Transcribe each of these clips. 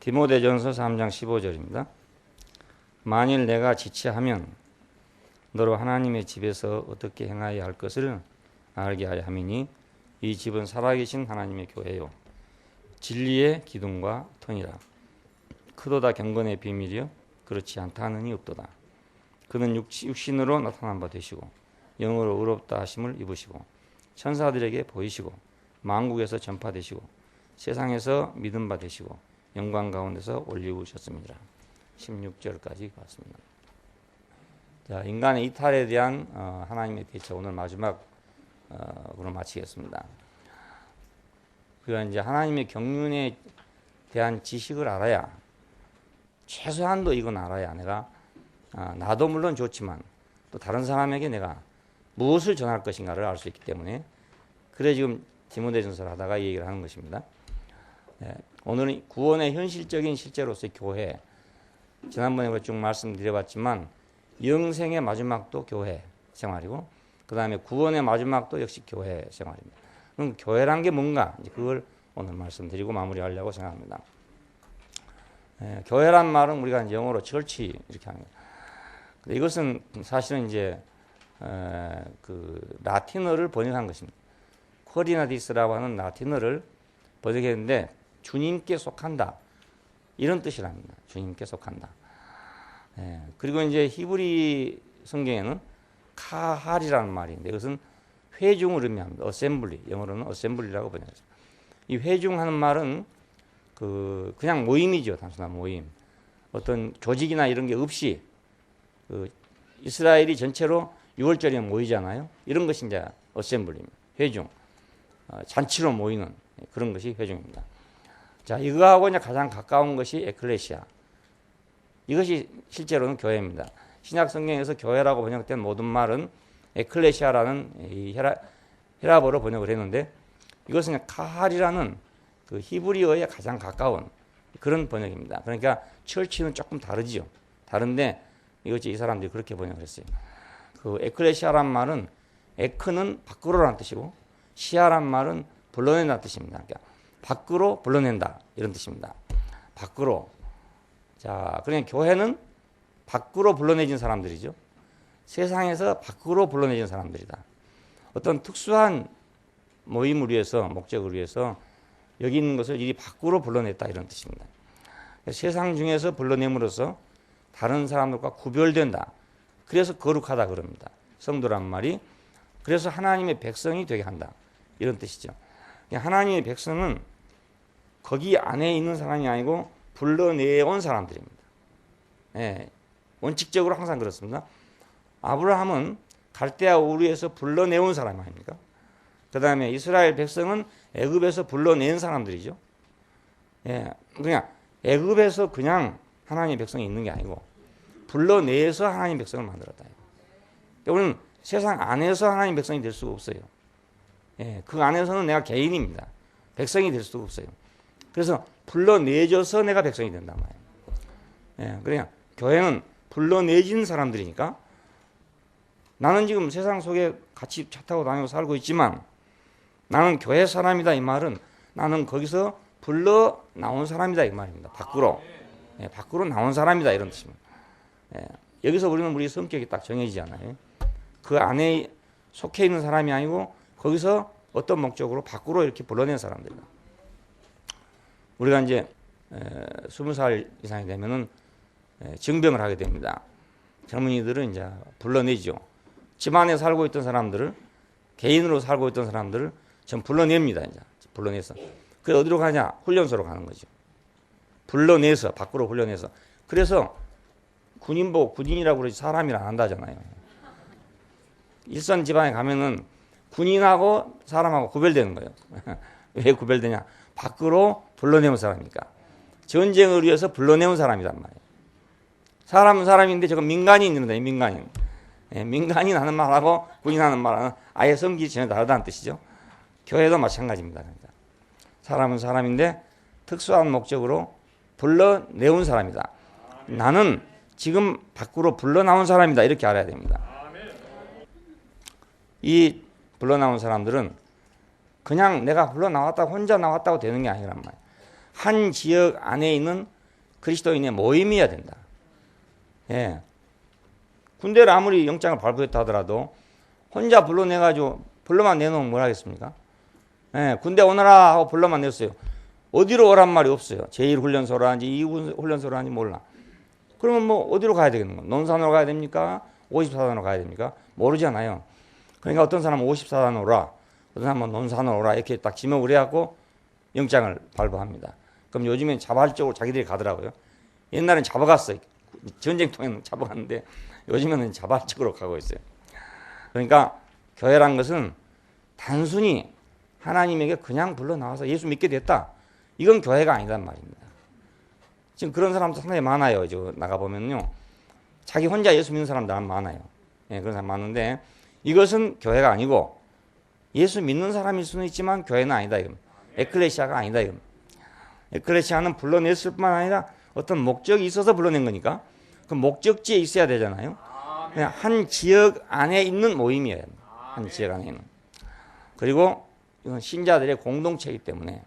디모데전서 3장 15절입니다. 만일 내가 지체하면 너로 하나님의 집에서 어떻게 행하여야 할 것을 알게 하려 함이니 이 집은 살아계신 하나님의 교회요 진리의 기둥과 터니라. 크도다 경건의 비밀이여 그렇지 않다 하느니 없도다. 그는 육신으로 나타난 바 되시고 영으로 의롭다 하심을 입으시고 천사들에게 보이시고 만국에서 전파되시고 세상에서 믿음 바 되시고 영광 가운데서 올리우셨습니다. 16절까지 봤습니다. 자, 인간의 이탈에 대한 하나님의 대처 오늘 마지막으로 마치겠습니다. 그러니까 이제 하나님의 경륜에 대한 지식을 알아야 최소한도 이건 알아야 내가 나도 물론 좋지만 또 다른 사람에게 내가 무엇을 전할 것인가를 알 수 있기 때문에 그래 지금 디모데전서를 하다가 이 얘기를 하는 것입니다. 네, 오늘은 구원의 현실적인 실제로서의 교회 지난번에 쭉 말씀드려봤지만 영생의 마지막도 교회 생활이고 그 다음에 구원의 마지막도 역시 교회 생활입니다. 그럼 교회란 게 뭔가 그걸 오늘 말씀드리고 마무리하려고 생각합니다. 교회란 말은 우리가 이제 영어로 church 이렇게 합니다. 이것은 사실은 이제 그 라틴어를 번역한 것입니다. 코리나디스라고 하는 라틴어를 번역했는데 주님께 속한다 이런 뜻이랍니다. 주님께 속한다. 그리고 이제 히브리 성경에는 카할이라는 말인데 이것은 회중을 의미합니다. 어셈블리 영어로는 어셈블리라고 번역했습니다. 이 회중하는 말은 그냥 모임이죠. 단순한 모임. 어떤 조직이나 이런 게 없이 이스라엘이 전체로 6월절에 모이잖아요. 이런 것이 이제 어셈블리입니다. 회중. 잔치로 모이는 그런 것이 회중입니다. 자, 이거하고 이제 가장 가까운 것이 에클레시아. 이것이 실제로는 교회입니다. 신약 성경에서 교회라고 번역된 모든 말은 에클레시아라는 이 히라보로 번역을 했는데 이것은 카할이라는 그 히브리어에 가장 가까운 그런 번역입니다. 그러니까 철치는 조금 다르지요. 다른데 이것이 이 사람들이 그렇게 번역을 했어요. 그 에클레시아란 말은 에크는 밖으로라는 뜻이고 시아란 말은 불러낸다는 뜻입니다. 그러니까 밖으로 불러낸다 이런 뜻입니다. 밖으로. 자, 그러니까 교회는 밖으로 불러내진 사람들이죠. 세상에서 밖으로 불러내진 사람들이다. 어떤 특수한 모임을 위해서 목적을 위해서 여기 있는 것을 이리 밖으로 불러냈다 이런 뜻입니다. 세상 중에서 불러냄으로써 다른 사람들과 구별된다. 그래서 거룩하다 그럽니다. 성도란 말이 그래서 하나님의 백성이 되게 한다 이런 뜻이죠. 하나님의 백성은 거기 안에 있는 사람이 아니고 불러내온 사람들입니다. 원칙적으로 항상 그렇습니다. 아브라함은 갈대아 우르에서 불러내온 사람 아닙니까? 그 다음에 이스라엘 백성은 애굽에서 불러낸 사람들이죠. 그냥 애굽에서 그냥 하나님의 백성이 있는 게 아니고 불러내서 하나님의 백성을 만들었다. 우리는 세상 안에서 하나님의 백성이 될 수가 없어요. 그 안에서는 내가 개인입니다. 백성이 될 수가 없어요. 그래서 불러내줘서 내가 백성이 된단 말이에요. 그러니까 교회는 불러내진 사람들이니까 나는 지금 세상 속에 같이 차 타고 다니고 살고 있지만 나는 교회 사람이다 이 말은 나는 거기서 불러 나온 사람이다 이 말입니다. 밖으로. 밖으로 나온 사람이다 이런 뜻입니다. 여기서 우리는 우리 성격이 딱 정해지지 않아요. 그 안에 속해 있는 사람이 아니고 거기서 어떤 목적으로 밖으로 이렇게 불러낸 사람들이다. 우리가 이제 20살 이상이 되면은 증병을 하게 됩니다. 젊은이들은 이제 불러내죠. 집안에 살고 있던 사람들을 개인으로 살고 있던 사람들을 전 불러냅니다. 이제 불러내서 그래서 어디로 가냐? 훈련소로 가는 거죠. 불러내서 밖으로 훈련해서 그래서 군인복 군인이라고 그러지 사람이라 안 한다잖아요. 일선 지방에 가면은 군인하고 사람하고 구별되는 거예요. 왜 구별되냐? 밖으로 불러내온 사람이니까. 전쟁을 위해서 불러내온 사람이란 말이에요. 사람은 사람인데 저건 민간인입니다. 민간인. 민간인 하는 말하고 군인 하는 말은 아예 성질이 전혀 다르다는 뜻이죠. 교회도 마찬가지입니다. 그러니까. 사람은 사람인데 특수한 목적으로 불러내온 사람이다. 나는 지금 밖으로 불러나온 사람이다. 이렇게 알아야 됩니다. 이 불러나온 사람들은 그냥 내가 불러나왔다고 혼자 나왔다고 되는 게 아니란 말이에요. 한 지역 안에 있는 그리스도인의 모임이어야 된다. 예. 군대를 아무리 영장을 발부했다 하더라도 혼자 불러내가지고 불러만 내놓으면 뭘 하겠습니까? 예, 군대 오너라 하고 불러만 냈어요. 어디로 오란 말이 없어요. 제1훈련소로 하는지 2훈련소로 하는지 몰라. 그러면 뭐 어디로 가야 되겠는 거예요? 논산으로 가야 됩니까? 54단으로 가야 됩니까? 모르잖아요. 그러니까 어떤 사람은 54단으로 오라, 어떤 사람은 논산으로 오라 이렇게 딱 지목을 해갖고 영장을 발부합니다. 그럼 요즘엔 자발적으로 자기들이 가더라고요. 옛날엔 잡아갔어요. 전쟁통에는 잡아갔는데 요즘에는 자발적으로 가고 있어요. 그러니까 교회란 것은 단순히 하나님에게 그냥 불러 나와서 예수 믿게 됐다. 이건 교회가 아니란 말입니다. 지금 그런 사람도 상당히 많아요. 저 나가보면요. 자기 혼자 예수 믿는 사람들 많아요. 예, 그런 사람 많은데 이것은 교회가 아니고 예수 믿는 사람일 수는 있지만 교회는 아니다. 이건. 에클레시아가 아니다. 이건. 에클레시아는 불러냈을 뿐만 아니라 어떤 목적이 있어서 불러낸 거니까 그 목적지에 있어야 되잖아요. 그냥 한 지역 안에 있는 모임이에요. 한 지역 안에 있는. 그리고 이건 신자들의 공동체이기 때문에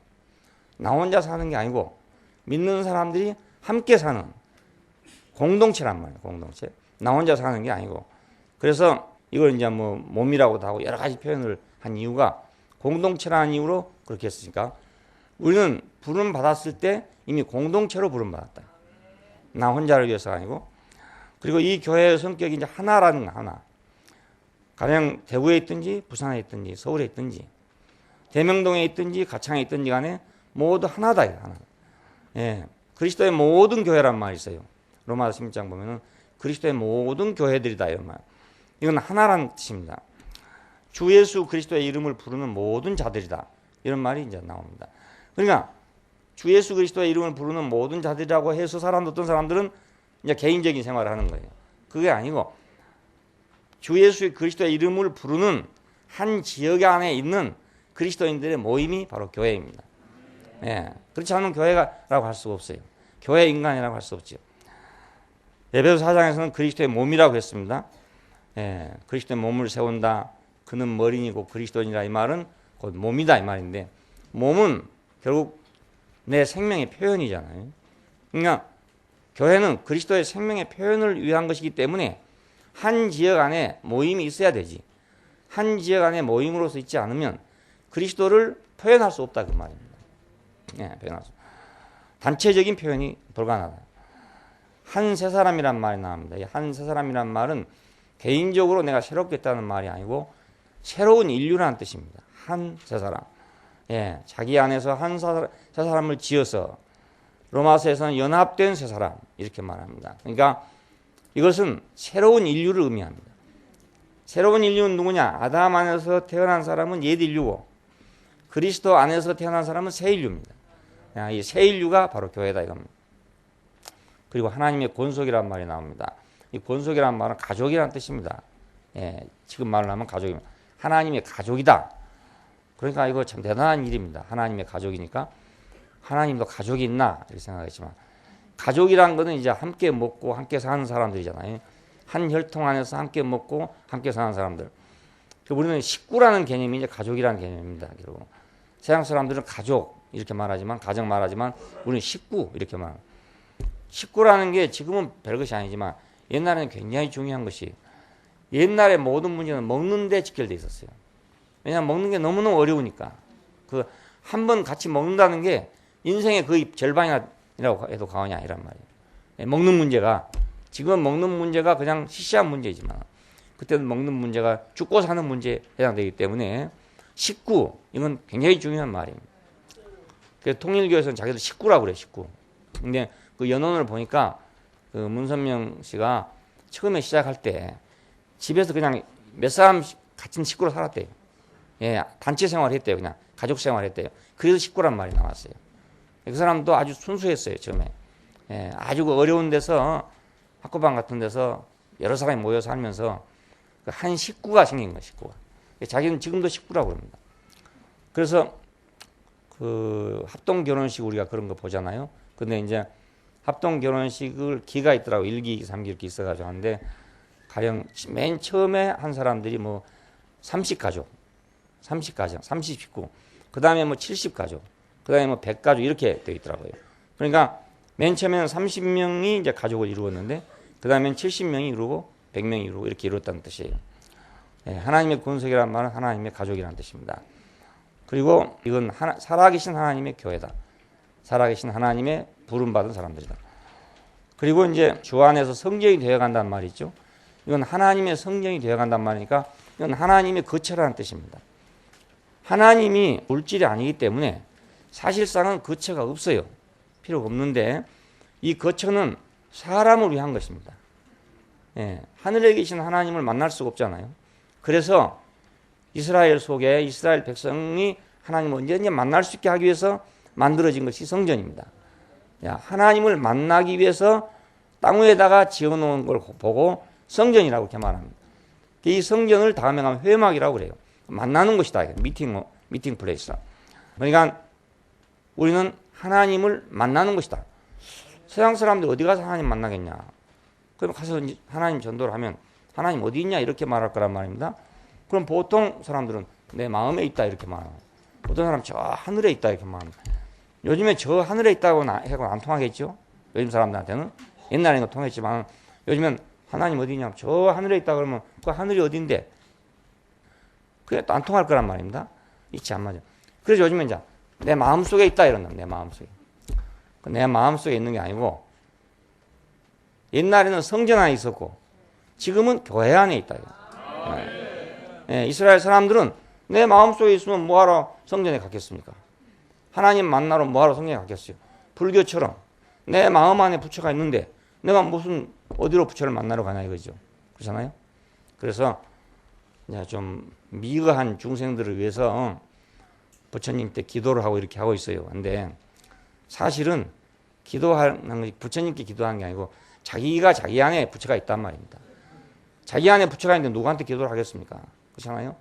나 혼자 사는 게 아니고 믿는 사람들이 함께 사는 공동체란 말이에요. 공동체. 나 혼자 사는 게 아니고. 그래서 이걸 이제 뭐 몸이라고도 하고 여러 가지 표현을 한 이유가 공동체라는 이유로 그렇게 했으니까 우리는 부름 받았을 때 이미 공동체로 부름 받았다. 나 혼자를 위해서가 아니고. 그리고 이 교회의 성격이 이제 하나라는 거 하나. 가령 대구에 있든지 부산에 있든지 서울에 있든지 대명동에 있든지 가창에 있든지 간에 모두 하나다. 하나. 예, 그리스도의 모든 교회란 말이 있어요. 로마서 16장 보면은 그리스도의 모든 교회들이다 이런 말. 이건 하나라는 뜻입니다. 주 예수 그리스도의 이름을 부르는 모든 자들이다. 이런 말이 이제 나옵니다. 그러니까 주 예수 그리스도의 이름을 부르는 모든 자들이라고 해서 어떤 사람들은 이제 개인적인 생활을 하는 거예요. 그게 아니고 주 예수 그리스도의 이름을 부르는 한 지역 안에 있는 그리스도인들의 모임이 바로 교회입니다. 예, 그렇지 않으면 교회라고 할 수가 없어요. 교회 인간이라고 할 수 없죠. 에베소 4장에서는 그리스도의 몸이라고 했습니다. 예, 그리스도의 몸을 세운다. 그는 머리이고 그리스도인이라 이 말은 곧 몸이다 이 말인데 몸은 결국 내 생명의 표현이잖아요. 그러니까 교회는 그리스도의 생명의 표현을 위한 것이기 때문에 한 지역 안에 모임이 있어야 되지. 한 지역 안에 모임으로서 있지 않으면 그리스도를 표현할 수 없다 그 말입니다. 예, 표현할 수. 단체적인 표현이 불가능하다. 한 세 사람이란 말이 나옵니다. 이 한 세 사람이란 말은 개인적으로 내가 새롭게 했다는 말이 아니고 새로운 인류라는 뜻입니다. 한 세 사람. 예, 자기 안에서 세 사람을 지어서 로마서에서는 연합된 세 사람 이렇게 말합니다. 그러니까 이것은 새로운 인류를 의미합니다. 새로운 인류는 누구냐? 아담 안에서 태어난 사람은 옛 인류고 그리스도 안에서 태어난 사람은 새 인류입니다. 이 새 인류가 바로 교회다 이겁니다. 그리고 하나님의 권속이라는 말이 나옵니다. 이 권속이라는 말은 가족이라는 뜻입니다. 예, 지금 말을 하면 가족입니다. 하나님의 가족이다. 그러니까 이거 참 대단한 일입니다. 하나님의 가족이니까 하나님도 가족이 있나 이렇게 생각했지만 가족이란 거는 이제 함께 먹고 함께 사는 사람들이잖아요. 한 혈통 안에서 함께 먹고 함께 사는 사람들. 우리는 식구라는 개념이 이제 가족이라는 개념입니다. 결국 서양 사람들은 가족 이렇게 말하지만 가정 말하지만 우리는 식구 이렇게 말합니다. 식구라는 게 지금은 별것이 아니지만 옛날에는 굉장히 중요한 것이 옛날의 모든 문제는 먹는 데 직결되어 있었어요. 왜냐하면 먹는 게 너무너무 어려우니까. 그 한 번 같이 먹는다는 게 인생의 거의 절반이라고 해도 과언이 아니란 말이에요. 먹는 문제가 지금 먹는 문제가 그냥 시시한 문제이지만 그때는 먹는 문제가 죽고 사는 문제에 해당되기 때문에 식구 이건 굉장히 중요한 말입니다. 그래서 통일교에서는 자기들 식구라고 그래요. 식구. 근데 그 연원을 보니까 그 문선명 씨가 처음에 시작할 때 집에서 그냥 몇 사람 같은 식구로 살았대요. 예, 단체 생활했대요. 그냥 가족 생활했대요. 그래서 식구란 말이 나왔어요. 그 사람도 아주 순수했어요. 처음에. 예, 아주 어려운 데서 학교방 같은 데서 여러 사람이 모여 살면서 한 식구가 생긴 거예요. 식구가. 자기는 지금도 식구라고 합니다. 그래서 그 합동 결혼식 우리가 그런 거 보잖아요. 근데 이제 합동 결혼식을 기가 있더라고. 1기, 3기 이렇게 있어가지고 하는데 가령 맨 처음에 한 사람들이 뭐 30가족, 30식구, 그 다음에 뭐 70가족, 그 다음에 뭐 100가족 이렇게 되어 있더라고요. 그러니까 맨 처음에는 30명이 이제 가족을 이루었는데 그 다음엔 70명이 이루고 100명이 이루고 이렇게 이루었다는 뜻이에요. 예, 하나님의 군속이라는 말은 하나님의 가족이라는 뜻입니다. 그리고 이건 살아계신 하나님의 교회다. 살아계신 하나님의 부름받은 사람들이다. 그리고 이제 주 안에서 성전이 되어간다는 말이 있죠. 이건 하나님의 성전이 되어간다는 말이니까 이건 하나님의 거처라는 뜻입니다. 하나님이 물질이 아니기 때문에 사실상은 거처가 없어요. 필요가 없는데 이 거처는 사람을 위한 것입니다. 예, 하늘에 계신 하나님을 만날 수가 없잖아요. 그래서 이스라엘 속에 이스라엘 백성이 하나님을 언제든지 만날 수 있게 하기 위해서 만들어진 것이 성전입니다. 하나님을 만나기 위해서 땅 위에다가 지어놓은 걸 보고 성전이라고 이렇게 말합니다. 이 성전을 다음에 가면 회막이라고 그래요. 만나는 곳이다. 미팅 플레이스. 그러니까 우리는 하나님을 만나는 곳이다. 세상 사람들 어디 가서 하나님 만나겠냐. 그럼 가서 하나님 전도를 하면 하나님 어디 있냐 이렇게 말할 거란 말입니다. 그럼 보통 사람들은 내 마음에 있다 이렇게 말하고 어떤 사람은 저 하늘에 있다 이렇게 말합니다. 요즘에 저 하늘에 있다고 해도 안 통하겠죠. 요즘 사람들한테는 옛날에는 통했지만 요즘엔 하나님 어디 있냐 저 하늘에 있다 그러면 그 하늘이 어딘데 그게 또 안 통할 거란 말입니다. 이치 안 맞아. 그래서 요즘엔 이제 내 마음속에 있다 이런다. 내 마음속에. 내 마음속에 있는 게 아니고 옛날에는 성전 안에 있었고 지금은 교회 안에 있다. 예, 이스라엘 사람들은 내 마음속에 있으면 뭐하러 성전에 갔겠습니까? 하나님 만나러 뭐하러 성전에 갔겠어요? 불교처럼 내 마음 안에 부처가 있는데 내가 무슨 어디로 부처를 만나러 가냐 이거죠. 그렇잖아요? 그래서 이제 좀 미거한 중생들을 위해서 부처님 때 기도를 하고 이렇게 하고 있어요. 근데 사실은 기도하는 것이 부처님께 기도하는 게 아니고 자기가 자기 안에 부처가 있단 말입니다. 자기 안에 부처가 있는데 누구한테 기도를 하겠습니까? 그렇잖아요?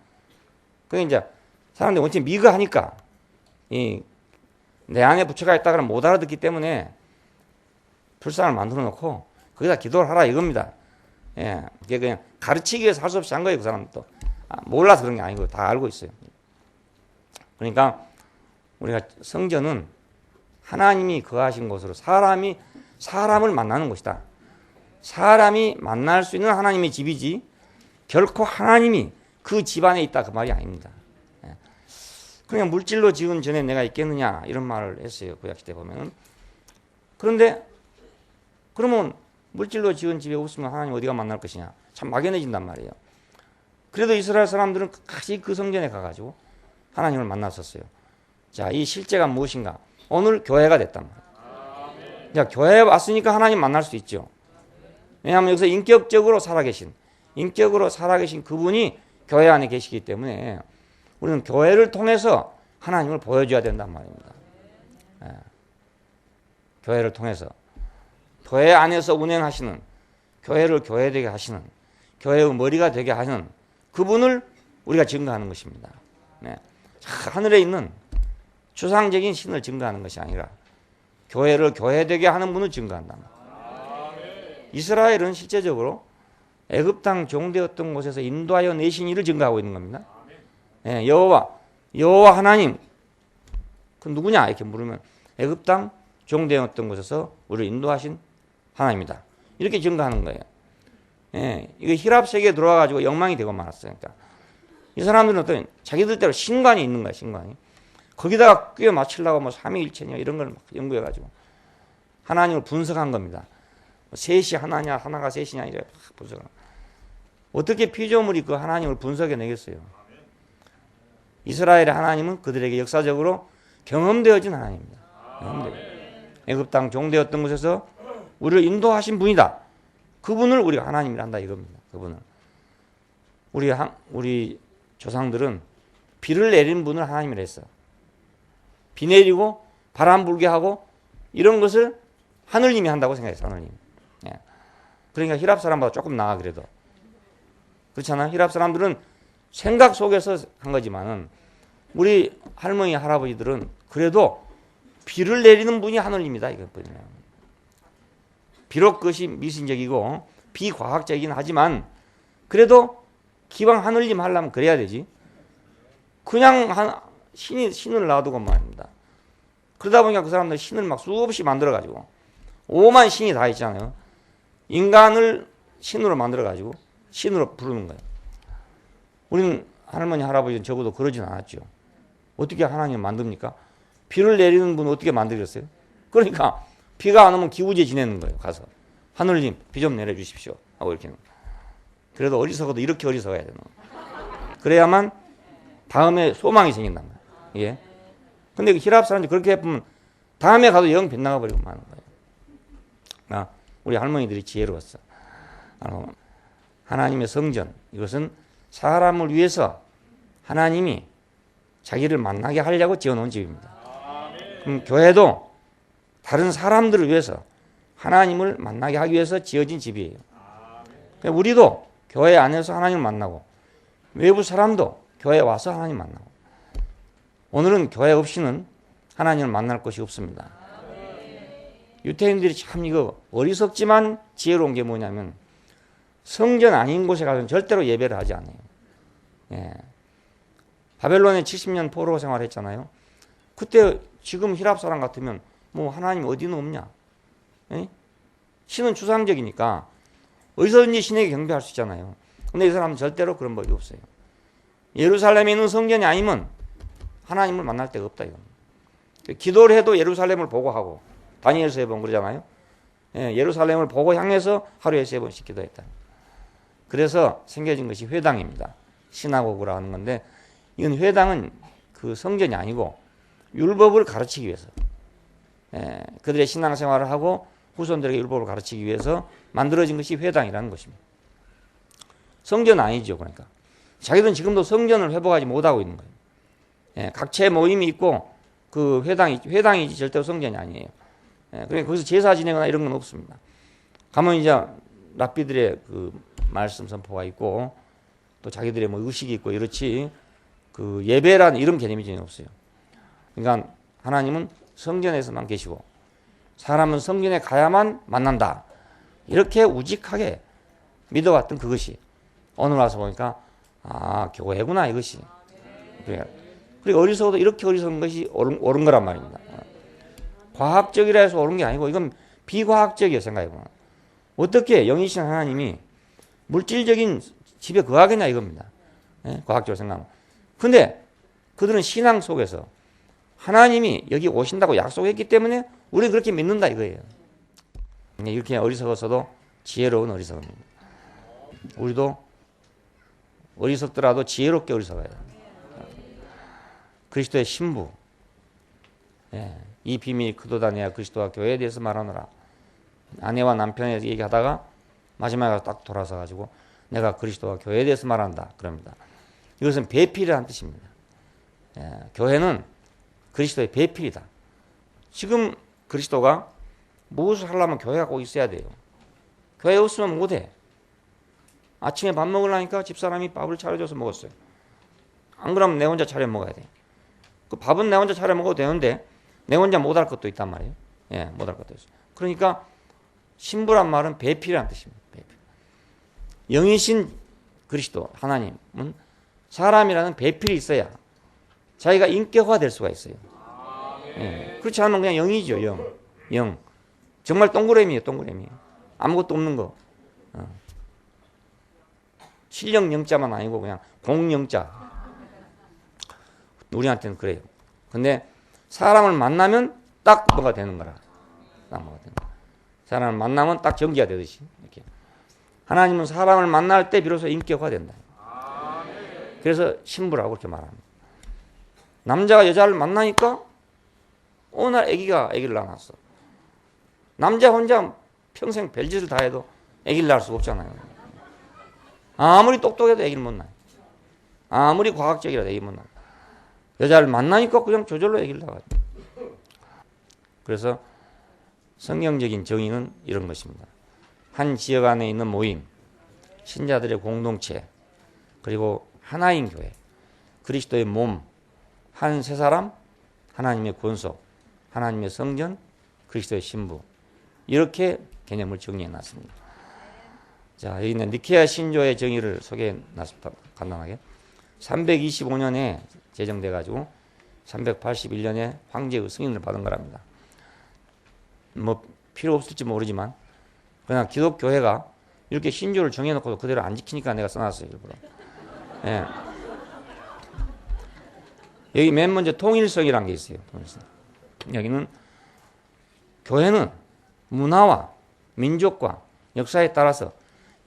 그게 이제 사람들이 원체 미거하니까 내 안에 부처가 있다 그러면 못 알아듣기 때문에 불상을 만들어 놓고 거기다 기도를 하라 이겁니다. 예, 그게 그냥 가르치기 위해서 할 수 없이 한 거예요. 그 사람도 몰라서 그런 게 아니고 다 알고 있어요. 그러니까 우리가 성전은 하나님이 거하신 곳으로 사람을 만나는 곳이다. 사람이 만날 수 있는 하나님의 집이지 결코 하나님이 그 집 안에 있다 그 말이 아닙니다. 그냥 물질로 지은 전에 내가 있겠느냐 이런 말을 했어요. 구약시대 보면. 그런데 그러면 물질로 지은 집에 없으면 하나님 어디가 만날 것이냐. 참 막연해진단 말이에요. 그래도 이스라엘 사람들은 끝까지 그 성전에 가가지고 하나님을 만났었어요. 자, 이 실제가 무엇인가? 오늘 교회가 됐단 말이에요. 자, 교회에 왔으니까 하나님 만날 수 있죠. 왜냐하면 여기서 인격적으로 살아계신 그분이 교회 안에 계시기 때문에 우리는 교회를 통해서 하나님을 보여줘야 된단 말입니다. 예. 교회를 통해서 교회 안에서 운행하시는 교회를 교회되게 하시는 교회의 머리가 되게 하시는 그분을 우리가 증거하는 것입니다. 네. 하늘에 있는 추상적인 신을 증거하는 것이 아니라 교회를 교회되게 하는 분을 증거한다. 이스라엘은 실제적으로 애굽 땅 종되었던 곳에서 인도하여 내신 이를 증거하고 있는 겁니다. 예, 여호와 하나님 그 누구냐 이렇게 물으면 애굽 땅 종되었던 곳에서 우리를 인도하신 하나님이다. 이렇게 증거하는 거예요. 예, 이거 히랍 세계에 들어와가지고 영망이 되고 말았어요. 그러니까 이 사람들은 어떤 자기들대로 신관이 있는 거야, 신관이. 거기다가 끼워 맞추려고 뭐 삼위일체냐 이런 걸 막 연구해가지고 하나님을 분석한 겁니다. 셋이 하나냐, 하나가 셋이냐 이래 분석을. 어떻게 피조물이 그 하나님을 분석해 내겠어요? 이스라엘의 하나님은 그들에게 역사적으로 경험되어진 하나님입니다. 애굽 땅 종되었던 곳에서 우리를 인도하신 분이다. 그분을 우리가 하나님이라 한다 이겁니다. 그분을. 우리 조상들은 비를 내리는 분을 하나님이라 했어. 비 내리고 바람 불게 하고 이런 것을 하늘님이 한다고 생각했어. 하늘님. 예. 그러니까 히랍 사람보다 조금 나아 그래도. 그렇잖아. 히랍 사람들은 생각 속에서 한 거지만은 우리 할머니 할아버지들은 그래도 비를 내리는 분이 하늘님이다 이거거든요. 비록 그것이 미신적이고 비과학적이긴 하지만 그래도 기왕 하늘님 하려면 그래야 되지. 그냥 신을 놔두고 말입니다. 그러다 보니까 그 사람들 신을 막 수없이 만들어가지고 오만 신이 다 있잖아요. 인간을 신으로 만들어가지고 신으로 부르는 거예요. 우리는 할머니, 할아버지는 적어도 그러진 않았죠. 어떻게 하나님을 만듭니까? 비를 내리는 분은 어떻게 만들었어요? 그러니까 비가 안 오면 기우제 지내는 거예요. 가서 하늘님 비 좀 내려주십시오 하고 이렇게. 그래도 어리석어도 이렇게 어리석어야 되는 거예요. 그래야만 다음에 소망이 생긴단 말이에요. 예. 근데 히랍 사람들이 그렇게 해보면 다음에 가도 영 빗나가 버리고 마는 거예요. 우리 할머니들이 지혜로웠어. 하나님의 성전, 이것은 사람을 위해서 하나님이 자기를 만나게 하려고 지어놓은 집입니다. 그럼 교회도 다른 사람들을 위해서 하나님을 만나게 하기 위해서 지어진 집이에요. 우리도 교회 안에서 하나님을 만나고 외부 사람도 교회에 와서 하나님 만나고. 오늘은 교회 없이는 하나님을 만날 것이 없습니다. 유태인들이 참 이거 어리석지만 지혜로운 게 뭐냐면 성전 아닌 곳에 가서는 절대로 예배를 하지 않아요. 예. 바벨론에 70년 포로 생활했잖아요. 그때 지금 히랍 사람 같으면 뭐 하나님 어디는 없냐? 예? 신은 추상적이니까 어디서든지 신에게 경배할 수 있잖아요. 근데 이 사람은 절대로 그런 법이 없어요. 예루살렘에 있는 성전이 아니면 하나님을 만날 데가 없다 이겁니다. 기도를 해도 예루살렘을 보고 하고 다니엘서 3번 그러잖아요. 예, 예루살렘을 보고 향해서 하루에 3번씩 기도했다. 그래서 생겨진 것이 회당입니다. 시나고그라 하는 건데 이건 회당은 그 성전이 아니고 율법을 가르치기 위해서 그들의 신앙생활을 하고 후손들에게 율법을 가르치기 위해서 만들어진 것이 회당이라는 것입니다. 성전 아니죠. 그러니까 자기들은 지금도 성전을 회복하지 못하고 있는 거예요. 각체 모임이 있고 그 회당이지 절대로 성전이 아니에요. 그러니까 거기서 제사 지내거나 이런 건 없습니다. 가면 이제 랍비들의 그 말씀 선포가 있고 또 자기들의 뭐 의식이 있고 이렇지 그 예배란 이런 개념이 전혀 없어요. 그러니까 하나님은 성전에서만 계시고 사람은 성전에 가야만 만난다. 이렇게 우직하게 믿어왔던 그것이 오늘 와서 보니까 교회구나 이것이. 그리고 어리석어도 이렇게 어리석은 것이 옳은 거란 말입니다. 과학적이라 해서 옳은 게 아니고 이건 비과학적이에요. 생각해보면. 어떻게 영이신 하나님이 물질적인 집에 거하겠냐 이겁니다. 과학적으로 생각하면. 근데 그들은 신앙 속에서 하나님이 여기 오신다고 약속했기 때문에 우리는 그렇게 믿는다 이거예요. 이렇게 어리석어서도 지혜로운 어리석음입니다. 우리도 어리석더라도 지혜롭게 어리석어야 돼요. 그리스도의 신부. 이 비밀이 크도다 내가 그리스도와 교회에 대해서 말하노라. 아내와 남편에 얘기하다가 마지막에 딱 돌아서 가지고 내가 그리스도와 교회에 대해서 말한다. 그럽니다. 이것은 배필이라는 뜻입니다. 교회는 그리스도의 배필이다. 지금 그리스도가 무엇을 하려면 교회가 꼭 있어야 돼요. 교회 없으면 못해. 아침에 밥 먹으려니까 집사람이 밥을 차려줘서 먹었어요. 안 그러면 내 혼자 차려 먹어야 돼. 그 밥은 내 혼자 차려 먹어도 되는데 내 혼자 못할 것도 있단 말이에요. 못할 것도 있어요. 그러니까 신부란 말은 배필이라는 뜻입니다. 배필. 영이신 그리스도 하나님은 사람이라는 배필이 있어야 자기가 인격화될 수가 있어요. 그렇지 않으면 그냥 영이죠. 영. 정말 동그라미예요. 동그라미. 아무것도 없는 거. 실령 영자만 아니고 그냥 공영자. 우리한테는 그래요. 근데 사람을 만나면 딱 뭐가 되는 거라. 딱 뭐가 되는 거라. 사람을 만나면 딱 전기가 되듯이. 이렇게. 하나님은 사람을 만날 때 비로소 인격화된다. 그래서 신부라고 그렇게 말합니다. 남자가 여자를 만나니까 어느 날 아기를 낳았어. 남자 혼자 평생 별짓을 다 해도 아기를 낳을 수가 없잖아요. 아무리 똑똑해도 아기를 못 낳아요. 아무리 과학적이라도 아기를 못 낳아요. 여자를 만나니까 그냥 저절로 아기를 낳아요. 그래서 성경적인 정의는 이런 것입니다. 한 지역 안에 있는 모임, 신자들의 공동체, 그리고 하나인 교회, 그리스도의 몸, 한 세 사람, 하나님의 권속, 하나님의 성전, 그리스도의 신부. 이렇게 개념을 정리해 놨습니다. 자, 여기 있는 니케아 신조의 정의를 소개해 놨습니다. 간단하게. 325년에 제정돼 가지고 381년에 황제의 승인을 받은 거랍니다. 뭐 필요 없을지 모르지만 그냥 기독교회가 이렇게 신조를 정해놓고도 그대로 안 지키니까 내가 써놨어요, 일부러. 예. 여기 맨 먼저 통일성이라는 게 있어요. 통일성. 여기는 교회는 문화와 민족과 역사에 따라서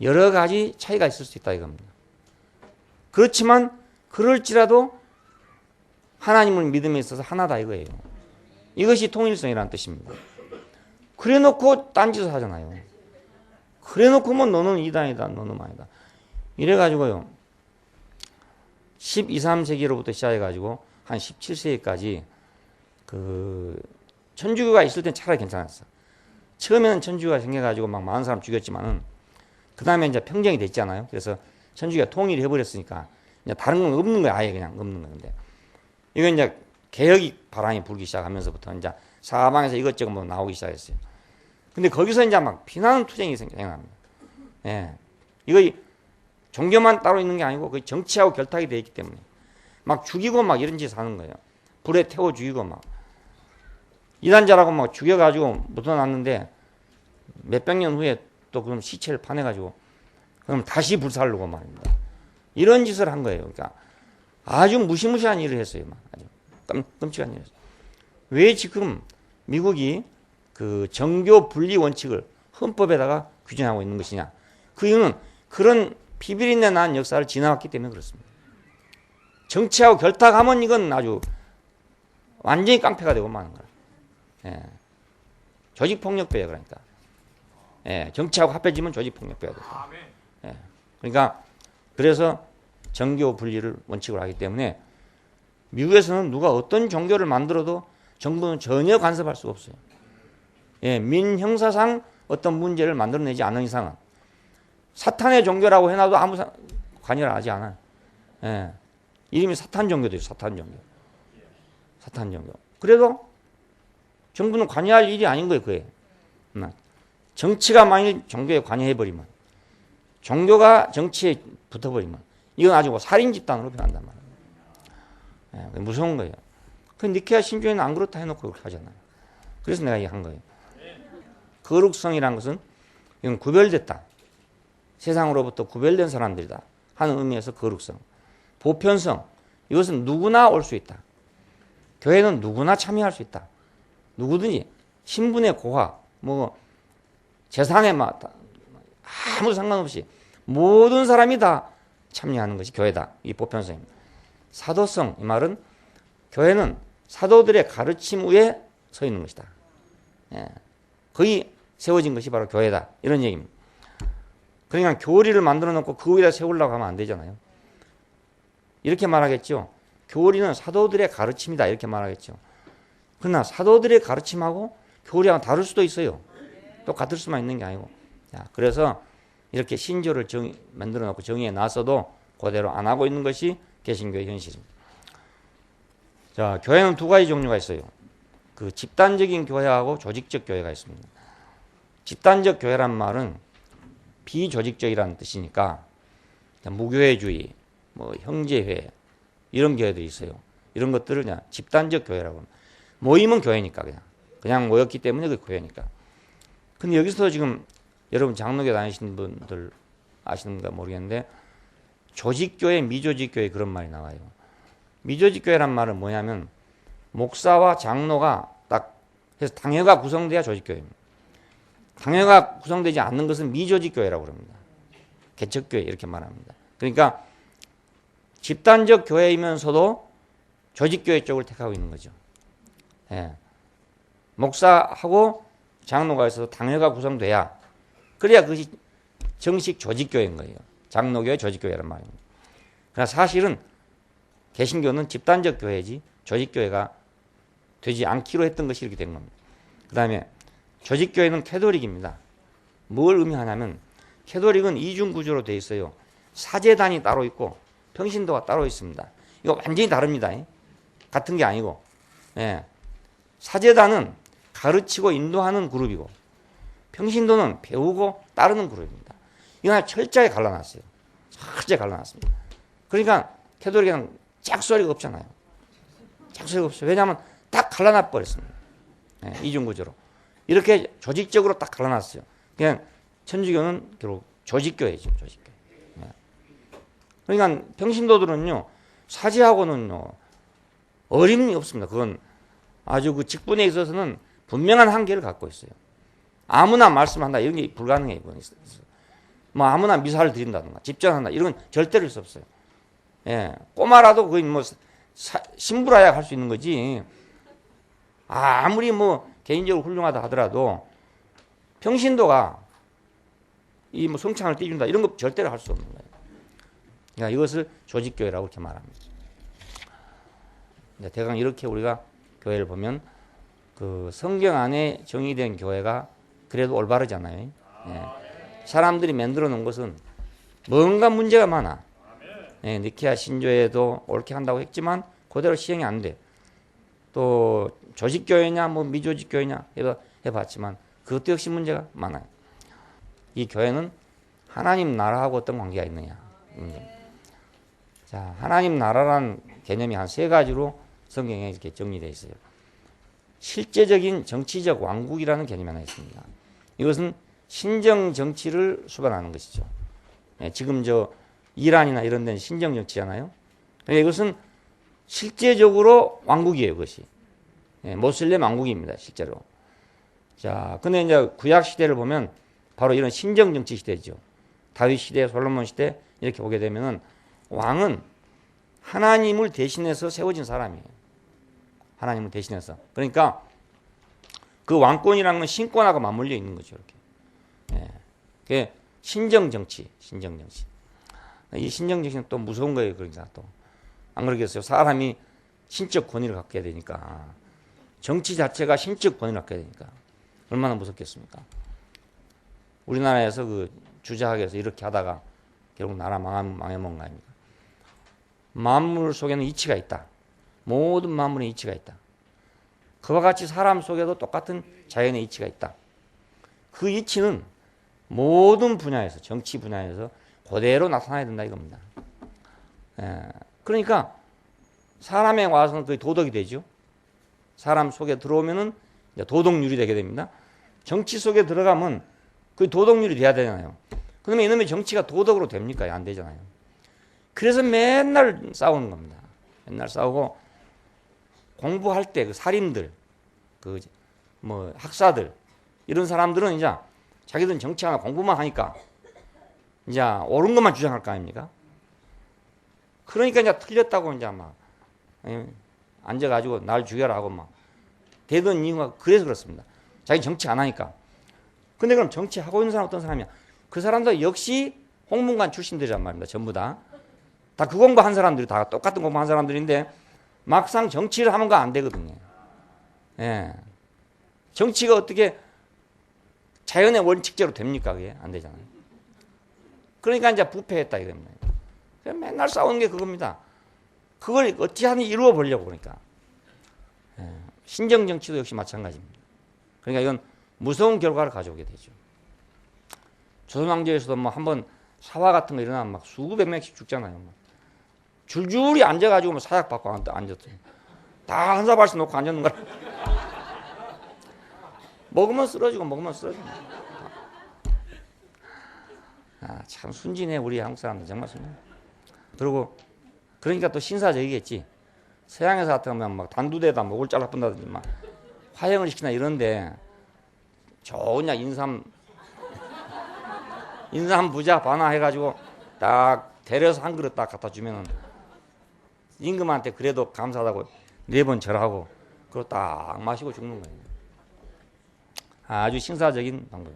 여러 가지 차이가 있을 수 있다 이겁니다. 그렇지만 그럴지라도 하나님을 믿음에 있어서 하나다 이거예요. 이것이 통일성이라는 뜻입니다. 그래놓고 딴짓을 하잖아요. 그래놓고 뭐 너는 이단이다, 너는 아니다. 이래가지고요. 12, 3세기로부터 시작해가지고 한 17세기까지 그 천주교가 있을 땐 차라리 괜찮았어. 처음에는 천주교가 생겨가지고 막 많은 사람 죽였지만은 그 다음에 이제 평정이 됐잖아요. 그래서 천주교가 통일을 해버렸으니까 이제 다른 건 없는 거야. 아예 그냥 없는 건데. 이건 이제 개혁이 바람이 불기 시작하면서부터 이제 사방에서 이것저것 뭐 나오기 시작했어요. 근데 거기서 이제 막 피난 투쟁이 생겨납니다. 예. 이거 종교만 따로 있는 게 아니고 그 정치하고 결탁이 되어 있기 때문에 막 죽이고 막 이런 짓을 하는 거예요. 불에 태워 죽이고 막 이단자라고 막 죽여가지고 묻어놨는데 몇백 년 후에 또 그럼 시체를 파내가지고 그럼 다시 불살르고 말입니다. 이런 짓을 한 거예요. 그러니까 아주 무시무시한 일을 했어요. 막 아주 끔찍한 일을 했어요. 왜 지금 미국이 그 정교 분리 원칙을 헌법에다가 규정하고 있는 것이냐? 그 이유는 그런 피비린내 난 역사를 지나왔기 때문에 그렇습니다. 정치하고 결탁하면 이건 아주 완전히 깡패가 되고 마는 거야. 예. 조직폭력배야 그러니까. 예. 정치하고 합해지면 조직폭력배가 되고. 예. 그러니까 그래서 정교 분리를 원칙으로 하기 때문에 미국에서는 누가 어떤 종교를 만들어도 정부는 전혀 간섭할 수가 없어요. 예. 민형사상 어떤 문제를 만들어내지 않는 이상은 사탄의 종교라고 해놔도 아무 관여를 하지 않아요. 예. 이름이 사탄 종교도 있어요. 사탄 종교. 사탄 종교. 그래도 정부는 관여할 일이 아닌 거예요. 그게. 정치가 만일 종교에 관여해버리면 종교가 정치에 붙어버리면 이건 아주 뭐 살인 집단으로 변한단 말이에요. 예. 무서운 거예요. 그 니케아 신조에는 안 그렇다 해놓고 그렇게 하잖아요. 그래서 내가 얘기한 거예요. 거룩성이라는 것은 이건 구별됐다. 세상으로부터 구별된 사람들이다 하는 의미에서 거룩성. 보편성, 이것은 누구나 올 수 있다. 교회는 누구나 참여할 수 있다. 누구든지 신분의 고하, 뭐 재산의 맛 아무 상관없이 모든 사람이 다 참여하는 것이 교회다. 이 보편성입니다. 사도성, 이 말은 교회는 사도들의 가르침 위에 서 있는 것이다. 예. 거의 세워진 것이 바로 교회다. 이런 얘기입니다. 그러니까 교리를 만들어 놓고 그 위에다 세우려고 하면 안 되잖아요. 이렇게 말하겠죠. 교리는 사도들의 가르침이다. 이렇게 말하겠죠. 그러나 사도들의 가르침하고 교리하고 다를 수도 있어요. 똑같을 수만 있는 게 아니고. 자, 그래서 이렇게 신조를 만들어 놓고 정의해 놨어도 그대로 안 하고 있는 것이 개신교의 현실입니다. 자, 교회는 두 가지 종류가 있어요. 그 집단적인 교회하고 조직적 교회가 있습니다. 집단적 교회란 말은 비조직적이라는 뜻이니까 무교회주의, 뭐 형제회 이런 교회들이 있어요. 이런 것들을 그냥 집단적 교회라고 합니다. 모임은 교회니까 그냥 모였기 때문에 그 교회니까. 근데 여기서 지금 여러분 장로교 다니시는 분들 아시는가 모르겠는데 조직교회, 미조직교회 그런 말이 나와요. 미조직교회란 말은 뭐냐면 목사와 장로가 딱 해서 당회가 구성돼야 조직교회입니다. 당회가 구성되지 않는 것은 미조직교회라고 합니다. 개척교회 이렇게 말합니다. 그러니까 집단적 교회이면서도 조직교회 쪽을 택하고 있는 거죠. 예. 목사하고 장로가 있어서 당회가 구성돼야 그래야 그것이 정식 조직교회인 거예요. 장로교회, 조직교회란 말입니다. 그러나 사실은 개신교는 집단적 교회지 조직교회가 되지 않기로 했던 것이 이렇게 된 겁니다. 그 다음에 조직교회는 캐톨릭입니다. 뭘 의미하냐면 캐톨릭은 이중구조로 되어 있어요. 사제단이 따로 있고 평신도가 따로 있습니다. 이거 완전히 다릅니다. 같은 게 아니고. 예. 사제단은 가르치고 인도하는 그룹이고 평신도는 배우고 따르는 그룹입니다. 이거 철저하게 갈라놨어요. 철저하게 갈라놨습니다. 그러니까 캐톨릭은 짝소리가 없잖아요. 짝소리가 없어요. 왜냐하면 딱 갈라놔 버렸습니다. 예, 이중구조로. 이렇게 조직적으로 딱 갈라놨어요. 그냥 천주교는 결국 조직교회죠. 조직교. 그러니까 평신도들은요, 사제하고는요, 어림이 없습니다. 그건 아주 그 직분에 있어서는 분명한 한계를 갖고 있어요. 아무나 말씀한다 이런 게 불가능해요. 뭐 아무나 미사를 드린다든가 집전한다 이런 건 절대로 할 수 없어요. 예, 꼬마라도 거의 뭐 신부라야 할 수 있는 거지. 아무리 뭐 개인적으로 훌륭하다 하더라도 평신도가 이 뭐 성창을 띄준다 이런 거 절대로 할 수 없는 거예요. 그러니까 이것을 조직교회라고 이렇게 말합니다. 대강 이렇게 우리가 교회를 보면 그 성경 안에 정의된 교회가 그래도 올바르잖아요. 예. 사람들이 만들어 놓은 것은 뭔가 문제가 많아. 예, 니케아 신조에도 옳게 한다고 했지만 그대로 시행이 안 돼. 또 조직교회냐 뭐 미조직교회냐 해봤지만 그것도 역시 문제가 많아요. 이 교회는 하나님 나라하고 어떤 관계가 있느냐. 자, 하나님 나라란 개념이 한 세 가지로 성경에 이렇게 정리되어 있어요. 실제적인 정치적 왕국이라는 개념이 하나 있습니다. 이것은 신정 정치를 수반하는 것이죠. 예, 지금 저 이란이나 이런 데는 신정 정치잖아요. 이것은 실제적으로 왕국이에요, 그것이. 예, 모슬렘 왕국입니다, 실제로. 자, 근데 이제 구약 시대를 보면 바로 이런 신정 정치 시대죠. 다윗 시대, 솔로몬 시대 이렇게 보게 되면은 왕은 하나님을 대신해서 세워진 사람이에요. 하나님을 대신해서. 그러니까 그 왕권이라는 건 신권하고 맞물려 있는 거죠, 이렇게. 예. 그게 신정 정치, 신정 정치. 이 신정 정치는 또 무서운 거예요, 그러니까 또. 안 그러겠어요? 사람이 신적 권위를 갖게 되니까. 정치 자체가 신적 권위를 갖게 되니까. 얼마나 무섭겠습니까? 우리나라에서 그 주자학에서 이렇게 하다가 결국 나라 망해먹은 거 아닙니까? 만물 속에는 이치가 있다. 모든 만물에 이치가 있다. 그와 같이 사람 속에도 똑같은 자연의 이치가 있다. 그 이치는 모든 분야에서, 정치 분야에서 그대로 나타나야 된다 이겁니다. 예, 그러니까 사람에 와서는 그게 도덕이 되죠. 사람 속에 들어오면은 도덕률이 되게 됩니다. 정치 속에 들어가면 그 도덕률이 돼야 되잖아요. 그러면 이놈의 정치가 도덕으로 됩니까? 안 되잖아요. 그래서 맨날 싸우는 겁니다. 맨날 싸우고 공부할 때 그 살인들, 그 뭐 학사들 이런 사람들은 이제 자기들은 정치 하나 공부만 하니까 이제 옳은 것만 주장할 거 아닙니까? 그러니까 이제 틀렸다고 이제 막 앉아가지고 날 죽여라 하고 막 되던 이유가 그래서 그렇습니다. 자기 정치 안 하니까. 근데 그럼 정치 하고 있는 사람 어떤 사람이야? 그 사람도 역시 홍문관 출신들이란 말입니다. 전부 다. 다 그 공부한 사람들이 다 똑같은 공부한 사람들인데 막상 정치를 하면 안 되거든요. 예. 정치가 어떻게 자연의 원칙대로 됩니까? 그게 안 되잖아요. 그러니까 이제 부패했다 이겁니다. 맨날 싸우는 게 그겁니다. 그걸 어찌하니 이루어 보려고 그러니까. 예. 신정 정치도 역시 마찬가지입니다. 그러니까 이건 무서운 결과를 가져오게 되죠. 조선왕조에서도 뭐 한번 사화 같은 거 일어나면 막 수백 명씩 죽잖아요. 줄줄이 앉아가지고 뭐 사약 받고 앉았어요. 다 한 사발씩 놓고 앉았는 거라. 먹으면 쓰러지고 먹으면 쓰러지고. 아, 참 순진해 우리 한국 사람들 정말 순진해. 그리고 그러니까 또 신사적이겠지. 서양에서 같으면 막 단두대에다 목을 잘라뿐다든지 막 화형을 시키나 이런데 좋은 인삼 부자 반화해가지고 딱 데려서 한 그릇 딱 갖다 주면은 임금한테 그래도 감사하다고 4번 절하고 그거 딱 마시고 죽는 거예요. 아주 신사적인 방법.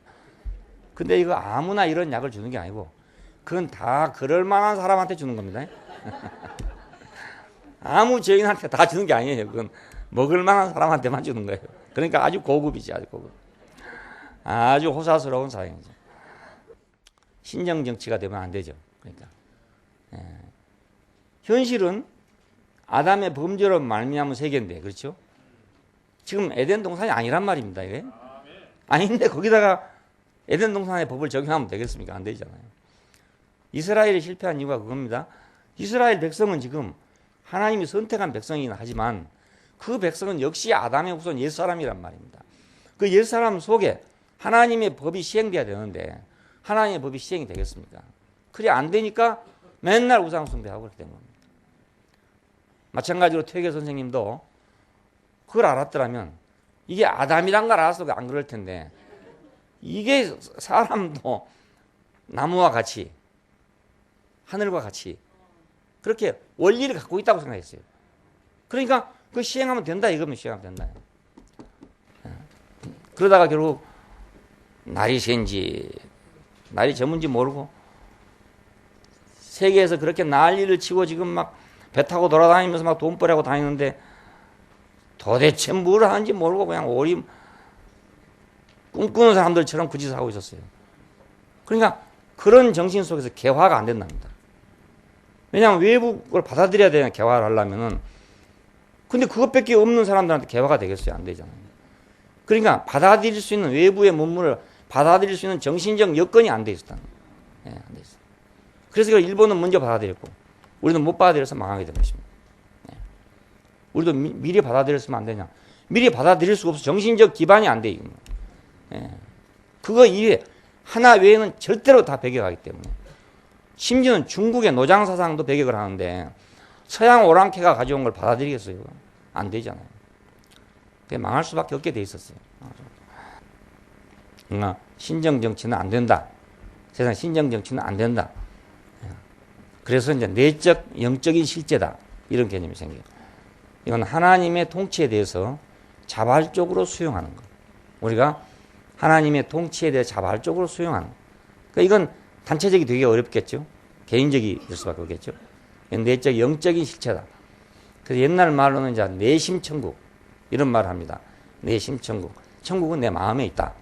근데 이거 아무나 이런 약을 주는 게 아니고 그건 다 그럴 만한 사람한테 주는 겁니다. 아무 죄인한테 다 주는 게 아니에요. 그건 먹을 만한 사람한테만 주는 거예요. 그러니까 아주 고급이지, 아주 고급. 아주 호사스러운 사형이죠. 신정 정치가 되면 안 되죠. 그러니까 현실은 아담의 범죄로 말미암은 세계인데, 그렇죠? 지금 에덴 동산이 아니란 말입니다. 이게 아닌데 거기다가 에덴 동산의 법을 적용하면 되겠습니까? 안 되잖아요. 이스라엘이 실패한 이유가 그겁니다. 이스라엘 백성은 지금 하나님이 선택한 백성이긴 하지만 그 백성은 역시 아담의 후손 옛사람이란 말입니다. 그 10사람 속에 하나님의 법이 시행돼야 되는데 하나님의 법이 시행이 되겠습니까? 그래 안 되니까 맨날 우상숭배하고 그렇게 된 겁니다. 마찬가지로 퇴계 선생님도 그걸 알았더라면 이게 아담이란 걸 알았어도 안 그럴 텐데 이게 사람도 나무와 같이 하늘과 같이 그렇게 원리를 갖고 있다고 생각했어요. 그러니까 그 시행하면 된다 이거면 시행하면 된다. 그러다가 결국 날이 샌지 날이 저문지 모르고 세계에서 그렇게 난리를 치고 지금 막 배 타고 돌아다니면서 막 돈벌이하고 다니는데 도대체 뭘 하는지 모르고 그냥 오리 꿈꾸는 사람들처럼 그 짓을 하고 있었어요. 그러니까 그런 정신 속에서 개화가 안 된답니다. 왜냐하면 외부 걸 받아들여야 되는 개화를 하려면은 근데 그것밖에 없는 사람들한테 개화가 되겠어요? 안 되잖아요. 그러니까 받아들일 수 있는 외부의 문물을 받아들일 수 있는 정신적 여건이 안 돼 있었다는 거예요. 네, 안 돼 있어요. 그래서 일본은 먼저 받아들였고 우리도 못 받아들여서 망하게 된 것입니다. 네. 우리도 미리 받아들였으면 안 되냐? 미리 받아들일 수가 없어. 정신적 기반이 안 돼 있는 거예요. 네. 그거 이외에 하나 외에는 절대로 다 배격하기 때문에 심지어는 중국의 노장 사상도 배격을 하는데 서양 오랑캐가 가져온 걸 받아들이겠어요? 안 되잖아요. 그게 망할 수밖에 없게 돼 있었어요. 그러니까 신정 정치는 안 된다. 세상 신정 정치는 안 된다. 그래서 이제 내적 영적인 실제다 이런 개념이 생겨요. 이건 하나님의 통치에 대해서 자발적으로 수용하는 것. 우리가 하나님의 통치에 대해 자발적으로 수용하는 것. 그러니까 이건 단체적이 되게 어렵겠죠. 개인적이 될 수밖에 없겠죠. 내적 영적인 실체다. 그래서 옛날 말로는 이제 내심천국 이런 말을 합니다. 내심천국. 천국은 내 마음에 있다.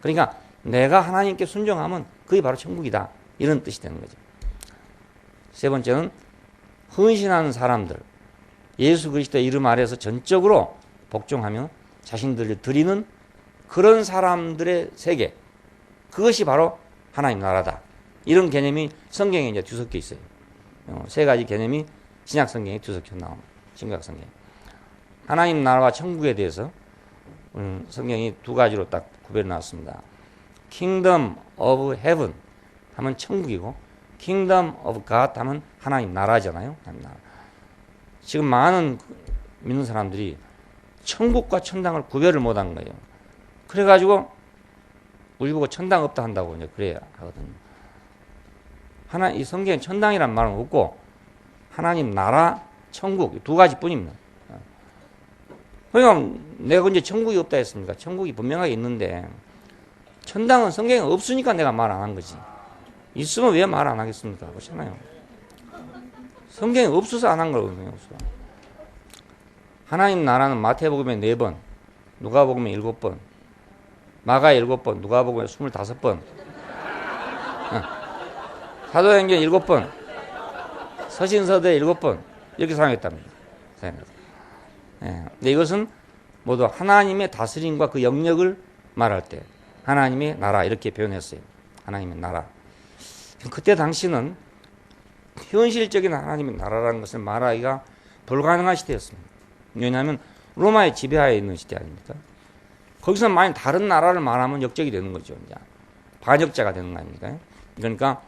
그러니까 내가 하나님께 순종하면 그게 바로 천국이다. 이런 뜻이 되는 거죠. 세 번째는 헌신하는 사람들. 예수 그리스도의 이름 아래에서 전적으로 복종하며 자신들을 드리는 그런 사람들의 세계. 그것이 바로 하나님 나라다. 이런 개념이 성경에 이제 뒤섞여 있어요. 세 가지 개념이 신약 성경에 뒤섞여 나옵니다. 신약 성경. 하나님 나라와 천국에 대해서 성경이 두 가지로 딱 구별해 놨습니다. Kingdom of Heaven 하면 천국이고 Kingdom of God 하면 하나님 나라잖아요. 하나님 나라. 지금 많은 믿는 사람들이 천국과 천당을 구별을 못한 거예요. 그래가지고 우리 보고 천당 없다 한다고 이제 그래야 하거든요. 이 성경에 천당이란 말은 없고 하나님 나라, 천국 두 가지뿐입니다. 그러니까 내가 언제 천국이 없다 했습니까? 천국이 분명하게 있는데 천당은 성경에 없으니까 내가 말 안 한 거지. 있으면 왜 말 안 하겠습니까? 그렇잖아요. 성경에 없어서 안 한 거거든요. 하나님 나라는 마태복음에 4번, 누가복음에 7번, 마가에 7번, 누가복음에 25번, 사도행전 7번, 서신서대 7번 이렇게 사용했답니다. 근데 이것은 모두 하나님의 다스림과 그 영역을 말할 때 하나님의 나라 이렇게 표현했어요. 하나님의 나라. 그때 당시는 현실적인 하나님의 나라라는 것을 말하기가 불가능한 시대였습니다. 왜냐하면 로마의 지배하에 있는 시대 아닙니까? 거기서 만약 다른 나라를 말하면 역적이 되는 거죠. 이제 반역자가 되는 거 아닙니까? 그러니까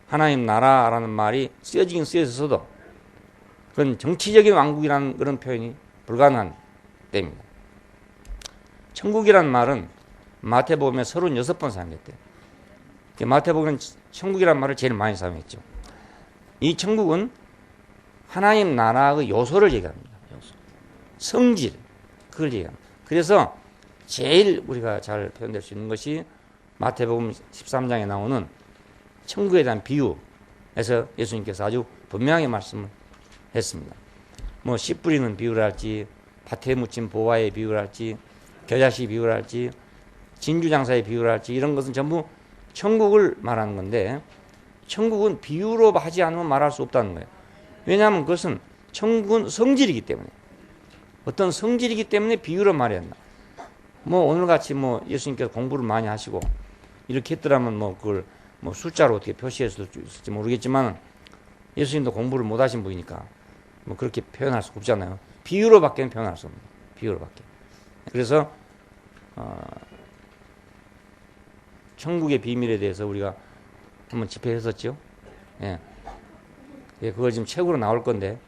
하나님 나라라는 말이 쓰여지긴 쓰여졌어도 그건 정치적인 왕국이라는 그런 표현이 불가능한 때입니다. 천국이라는 말은 마태복음에 36번 사용했대요. 마태복음은 천국이라는 말을 제일 많이 사용했죠. 이 천국은 하나님 나라의 요소를 얘기합니다. 요소. 성질, 그걸 얘기합니다. 그래서 제일 우리가 잘 표현될 수 있는 것이 마태복음 13장에 나오는 천국에 대한 비유에서 예수님께서 아주 분명하게 말씀을 했습니다. 뭐 씨 뿌리는 비유를 할지, 밭에 묻힌 보화의 비유를 할지, 겨자씨 비유를 할지, 진주장사의 비유를 할지 이런 것은 전부 천국을 말하는 건데 천국은 비유로 하지 않으면 말할 수 없다는 거예요. 왜냐하면 그것은 천국은 성질이기 때문에 어떤 성질이기 때문에 비유로 말해야 한다. 뭐 오늘같이 뭐 예수님께서 공부를 많이 하시고 이렇게 했더라면 뭐 그걸 뭐 숫자로 어떻게 표시했을 수 있을지 모르겠지만 예수님도 공부를 못 하신 분이니까 뭐 그렇게 표현할 수 없잖아요. 비유로밖에 표현할 수 없는 비유로밖에. 그래서 천국의 비밀에 대해서 우리가 한번 집회했었죠. 예. 예, 그걸 지금 책으로 나올 건데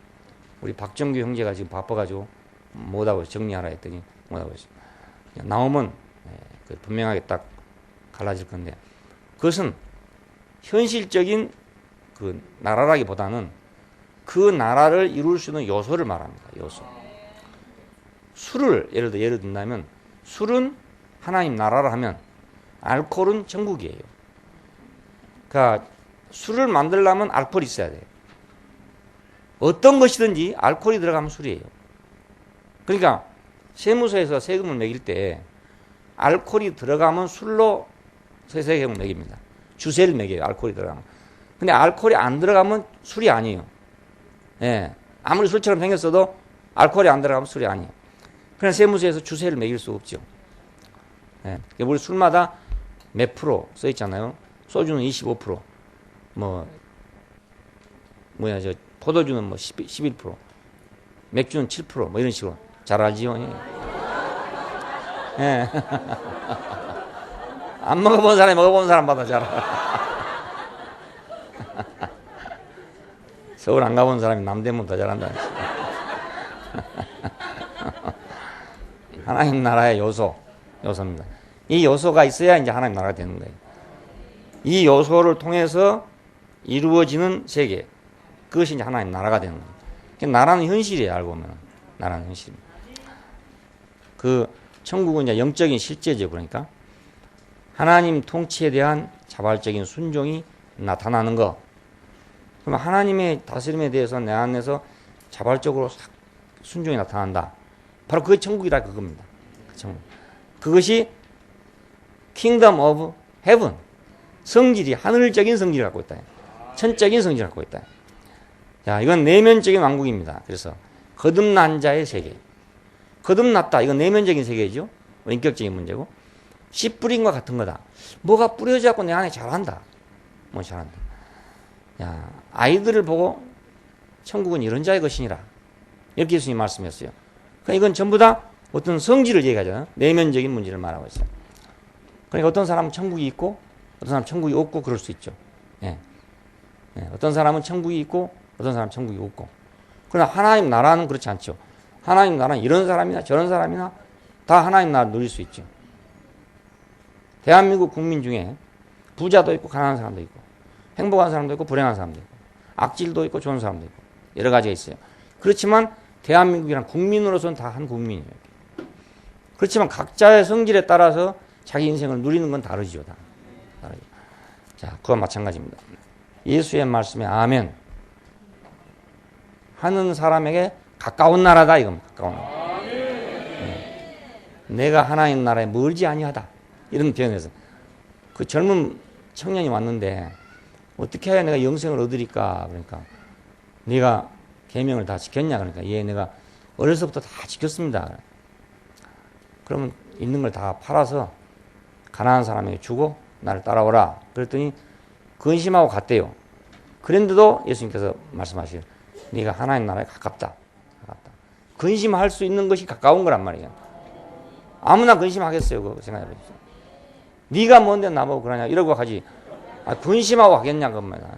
우리 박정규 형제가 지금 바빠가지고 못하고 정리하라 했더니 못하고 있어요. 나오면 분명하게 딱 갈라질 건데 그것은 현실적인 그 나라라기보다는 그 나라를 이룰 수 있는 요소를 말합니다. 요소. 술을 예를 든다면 술은 하나님 나라를 하면 알코올은 천국이에요. 그러니까 술을 만들려면 알코올이 있어야 돼요. 어떤 것이든지 알코올이 들어가면 술이에요. 그러니까 세무서에서 세금을 매길 때 알코올이 들어가면 술로 세금을 매깁니다. 주세를 매겨요. 알코올이 들어가면. 근데 알코올이 안 들어가면 술이 아니에요. 예. 아무리 술처럼 생겼어도 알코올이 안 들어가면 술이 아니에요. 그냥 세무서에서 주세를 매길 수 없죠. 예. 우리 술마다 몇 프로 써 있잖아요. 소주는 25%, 포도주는 11%, 맥주는 7%, 이런 식으로. 잘 알지요? 예. 안 먹어본 사람이 먹어본 사람마다 잘 알아. 서울 안 가본 사람이 남대문 더 잘한다. 하나님 나라의 요소입니다. 이 요소가 있어야 이제 하나님 나라가 되는 거예요. 이 요소를 통해서 이루어지는 세계, 그것이 이제 하나님 나라가 되는 거예요. 나라는 현실이에요, 알고 보면. 나라는 현실입니다. 그 천국은 이제 영적인 실제죠. 그러니까 하나님 통치에 대한 자발적인 순종이 나타나는 거. 그럼 하나님의 다스림에 대해서 내 안에서 자발적으로 순종이 나타난다. 바로 그게 천국이라 그겁니다. 천국. 그것이 Kingdom of Heaven. 성질이 하늘적인 성질을 갖고 있다. 천적인 성질을 갖고 있다. 자, 이건 내면적인 왕국입니다. 그래서 거듭난 자의 세계. 거듭났다. 이건 내면적인 세계죠. 인격적인 문제고. 씨 뿌린과 같은 거다. 뭐가 뿌려져 갖고 내 안에 자란다. 잘한다. 야, 아이들을 보고 천국은 이런 자의 것이니라. 이렇게 예수님이 말씀했어요. 그러니까 이건 전부 다 어떤 성질을 얘기하잖아요. 내면적인 문제를 말하고 있어요. 그러니까 어떤 사람은 천국이 있고 어떤 사람은 천국이 없고 그럴 수 있죠. 예. 예. 어떤 사람은 천국이 있고 어떤 사람은 천국이 없고. 그러나 하나님 나라는 그렇지 않죠. 하나님 나라는 이런 사람이나 저런 사람이나 다 하나님 나라를 누릴 수 있죠. 대한민국 국민 중에 부자도 있고 가난한 사람도 있고 행복한 사람도 있고 불행한 사람도 있고 악질도 있고 좋은 사람도 있고 여러 가지가 있어요. 그렇지만 대한민국이란 국민으로서는 다 한 국민이에요. 그렇지만 각자의 성질에 따라서 자기 인생을 누리는 건 다르죠. 다르죠. 자, 그와 마찬가지입니다. 예수의 말씀에 아멘 하는 사람에게 가까운 나라다 이겁니다. 가까운 나라. 네. 내가 하나님 나라에 멀지 아니하다 이런 표현에서 그 젊은 청년이 왔는데 어떻게 해야 내가 영생을 얻으리까 그러니까 네가 계명을 다 지켰냐 그러니까 예 내가 어려서부터 다 지켰습니다. 그러면 있는 걸 다 팔아서 가난한 사람에게 주고 나를 따라오라 그랬더니 근심하고 갔대요. 그런데도 예수님께서 말씀하시길 네가 하나님 나라에 가깝다. 근심할 수 있는 것이 가까운 거란 말이에요. 아무나 근심하겠어요. 그거 생각해보십시오. 네가 뭔데 나보고 그러냐 이러고 가지. 근심하고 하겠냐 그겁니다.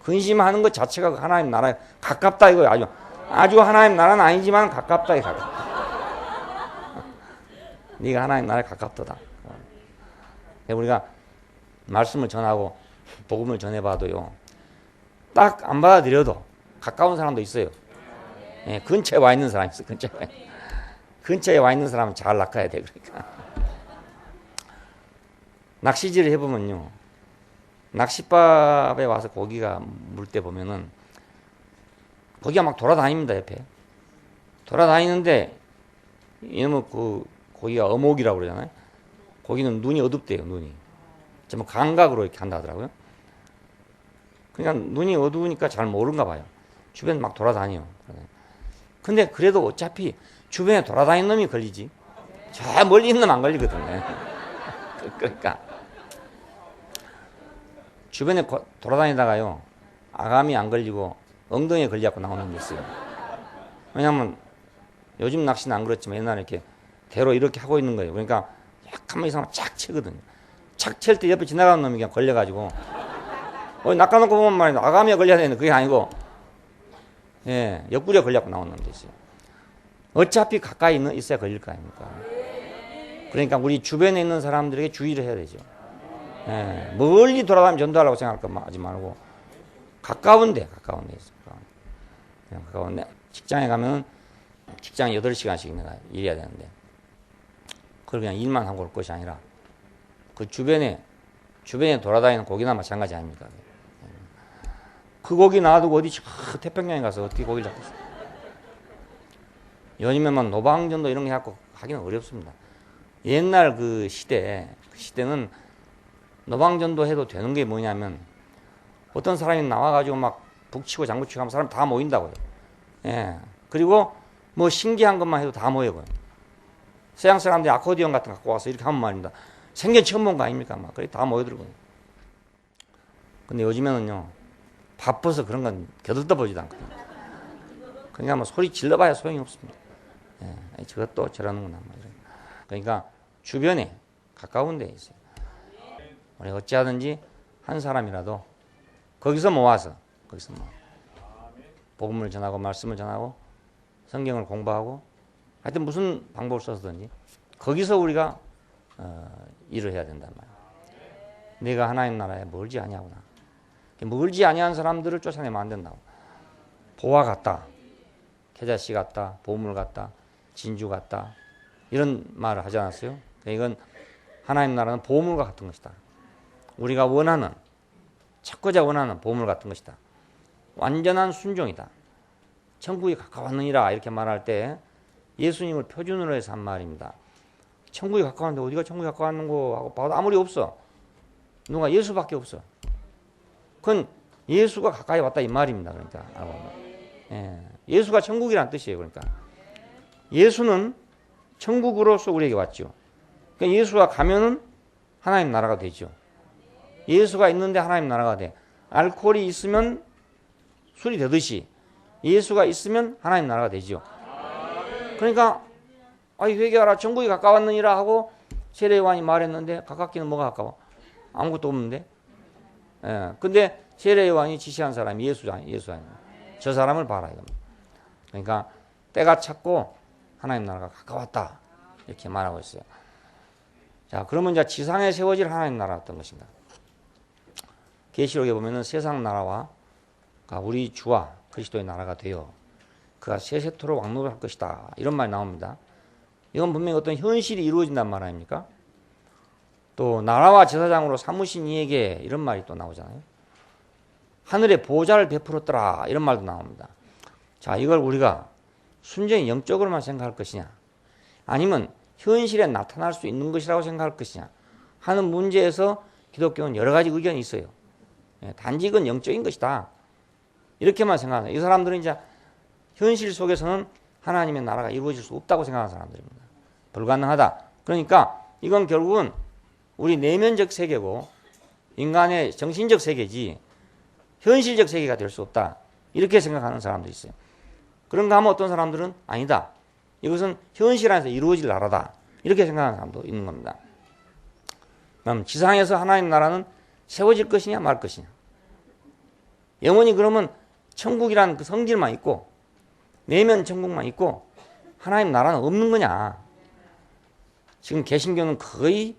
근심하는 것 자체가 하나님 나라에 가깝다 이거예요. 아주 하나님 나라는 아니지만 가깝다 이거 가깝다. 네가 하나님 나라에 가깝도다. 우리가 말씀을 전하고 복음을 전해봐도요. 딱 안 받아들여도 가까운 사람도 있어요. 예, 근처에 와 있는 사람이 있어요. 근처에 와 있는 사람은 잘 낚아야 돼. 그러니까 낚시질을 해보면요. 낚싯밥에 와서 고기가 물 때 보면은 고기가 막 돌아다닙니다. 옆에 돌아다니는데 이놈의 그 고기가 어목이라고 그러잖아요. 고기는 눈이 어둡대요. 눈이 전부 감각으로 이렇게 한다 하더라고요. 그러니까 눈이 어두우니까 잘 모르는가 봐요. 주변 막 돌아다녀요. 근데 그래도 어차피 주변에 돌아다니는 놈이 걸리지 저 멀리 있는 놈 안 걸리거든요. 그러니까 주변에 돌아다니다가요 아감이 안 걸리고 엉덩이에 걸려갖고 나오는 게 있어요. 왜냐면 요즘 낚시는 안 그렇지만 옛날에 이렇게 대로 이렇게 하고 있는 거예요. 그러니까 한번 이상하면 착 치거든요. 착 칠 때 옆에 지나가는 놈이 그냥 걸려가지고 낚아놓고 보면 말이야 아가미에 걸려야 되는데 그게 아니고 예, 옆구리에 걸려갖고 나오는 놈도 있어요. 어차피 가까이 있어야 걸릴 거 아닙니까? 그러니까 우리 주변에 있는 사람들에게 주의를 해야 되죠. 예, 멀리 돌아다니면 전도하려고 생각할 거 하지 말고 가까운 데 있어요. 가까운데 직장에 가면 직장 8시간씩 내가 일해야 되는데 그걸 그냥 일만 하고 올 것이 아니라 그 주변에 돌아다니는 고기나 마찬가지 아닙니까? 그 고기 놔두고 어디 태평양에 가서 어떻게 고기를 잡겠어요? 요즘에만 노방전도 이런 거 해갖고 하기는 어렵습니다. 옛날 그 시대는 노방전도 해도 되는 게 뭐냐면 어떤 사람이 나와가지고 막 북치고 장구치고 하면 사람 다 모인다고요. 예. 그리고 뭐 신기한 것만 해도 다 모여요. 서양 사람들이 아코디언 같은 거 갖고 와서 이렇게 하면 말입니다. 생전 처음 본 거 아닙니까? 막 그래 다 모여들거든요. 근데 요즘에는요 바빠서 그런 건 겨들떠보지도 않거든요. 그러니까 뭐 소리 질러봐야 소용이 없습니다. 예. 저것도 저러는구나. 그러니까 주변에 가까운 데에 있어요. 우리 어찌하든지 한 사람이라도 거기서 모아서 복음을 전하고 말씀을 전하고 성경을 공부하고 하여튼 무슨 방법을 써서든지 거기서 우리가 일을 해야 된단 말이야. 내가 하나님 나라에 멀지 아니하구나. 멀지 아니한 사람들을 쫓아내면 안 된다고. 보화 같다, 계자씨 같다, 보물 같다, 진주 같다 이런 말을 하지 않았어요? 이건 하나님 나라는 보물과 같은 것이다. 우리가 찾고자 원하는 보물 같은 것이다. 완전한 순종이다. 천국이 가까웠느니라 이렇게 말할 때 예수님을 표준으로 해서 한 말입니다. 천국이 가까웠는데 어디가 천국이 가까웠는고 하고 봐도 아무리 없어. 누가 예수밖에 없어. 그건 예수가 가까이 왔다 이 말입니다. 그러니까 예수가 천국이란 뜻이에요. 그러니까 예수는 천국으로서 우리에게 왔죠. 그러니까 예수가 가면은 하나님 나라가 되죠. 예수가 있는데 하나님 나라가 돼. 알코올이 있으면 술이 되듯이 예수가 있으면 하나님 나라가 되죠. 그러니까 회개하라 천국이 가까웠느니라 하고 세례 요한이 말했는데 가깝기는 뭐가 가까워? 아무것도 없는데. 근데 세례 요한이 지시한 사람이 예수 아니에요. 저 사람을 봐라 이겁니다. 그러니까 때가 찼고 하나님 나라가 가까웠다 이렇게 말하고 있어요. 자, 그러면 이제 지상에 세워질 하나님 나라 어떤 것인가? 계시록에 보면은 세상 나라와 우리 주와 그리스도의 나라가 되어 그가 세세토록 왕노를 할 것이다 이런 말이 나옵니다. 이건 분명히 어떤 현실이 이루어진단 말 아닙니까? 또 나라와 제사장으로 삼으신 이에게 이런 말이 또 나오잖아요. 하늘의 보좌를 베풀었더라 이런 말도 나옵니다. 자, 이걸 우리가 순전히 영적으로만 생각할 것이냐 아니면 현실에 나타날 수 있는 것이라고 생각할 것이냐 하는 문제에서 기독교는 여러 가지 의견이 있어요. 단지 이건 영적인 것이다 이렇게만 생각해요. 이 사람들은 이제 현실 속에서는 하나님의 나라가 이루어질 수 없다고 생각하는 사람들입니다. 불가능하다. 그러니까 이건 결국은 우리 내면적 세계고 인간의 정신적 세계지 현실적 세계가 될 수 없다. 이렇게 생각하는 사람도 있어요. 그런가 하면 어떤 사람들은 아니다. 이것은 현실 안에서 이루어질 나라다. 이렇게 생각하는 사람도 있는 겁니다. 그럼 지상에서 하나님 나라는 세워질 것이냐 말 것이냐. 영원히 그러면 천국이라는 그 성질만 있고 내면 천국만 있고 하나님 나라는 없는 거냐. 지금 개신교는 거의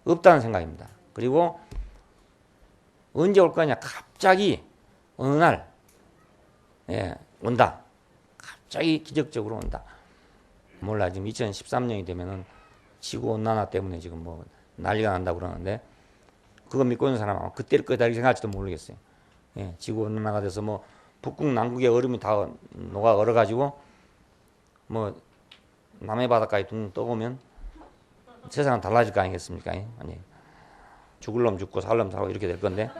없다는 생각입니다. 그리고 언제 올 거냐. 갑자기 어느 날 온다. 갑자기 기적적으로 온다. 몰라. 지금 2013년이 되면은 지구온난화 때문에 지금 뭐 난리가 난다고 그러는데 그거 믿고 있는 사람은 그때를 거다 이렇게 생각할지도 모르겠어요. 지구온난화가 돼서 뭐 북극 남극의 얼음이 다 녹아 얼어가지고 뭐 남해 바다까지 둥 떠보면 세상은 달라질 거 아니겠습니까? 아니, 죽을 놈 죽고 살 놈 살고 이렇게 될 건데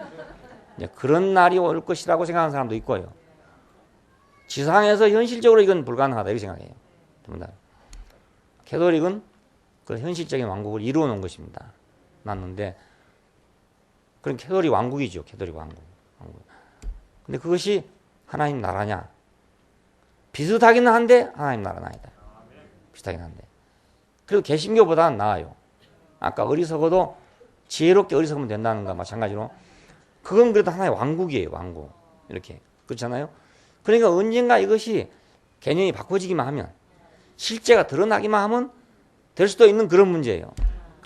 그런 날이 올 것이라고 생각하는 사람도 있고요. 지상에서 현실적으로 이건 불가능하다 이렇게 생각해요. 캐톨릭은 그 현실적인 왕국을 이루어 놓은 것입니다. 놨는데 그런 캐톨릭 왕국이죠. 캐톨릭 왕국. 근데 그것이 하나님 나라냐? 비슷하기는 한데 하나님 나라는 아니다. 비슷하긴 한데. 그리고 개신교보다는 나아요. 아까 어리석어도 지혜롭게 어리석으면 된다는 거 마찬가지로 그건 그래도 하나의 왕국이에요. 왕국. 이렇게. 그렇잖아요. 그러니까 언젠가 이것이 개념이 바꿔지기만 하면 실제가 드러나기만 하면 될 수도 있는 그런 문제예요.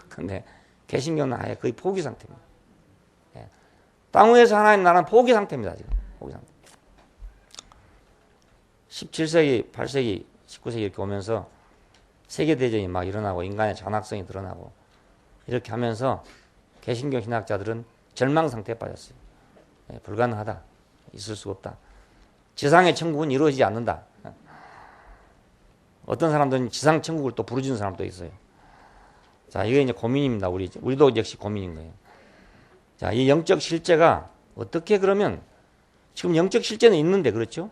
근데 개신교는 아예 거의 포기 상태입니다. 예. 땅 위에서 하나님 나라는 포기 상태입니다. 지금. 포기 상태. 17세기, 8세기, 19세기 이렇게 오면서 세계대전이 막 일어나고 인간의 잔악성이 드러나고 이렇게 하면서 개신교 신학자들은 절망 상태에 빠졌어요. 예, 불가능하다. 있을 수가 없다. 지상의 천국은 이루어지지 않는다. 어떤 사람들은 지상 천국을 또 부르짖는 사람도 있어요. 자, 이게 이제 고민입니다. 우리도 역시 고민인 거예요. 자, 이 영적 실제가 어떻게 그러면 지금 영적 실제는 있는데 그렇죠?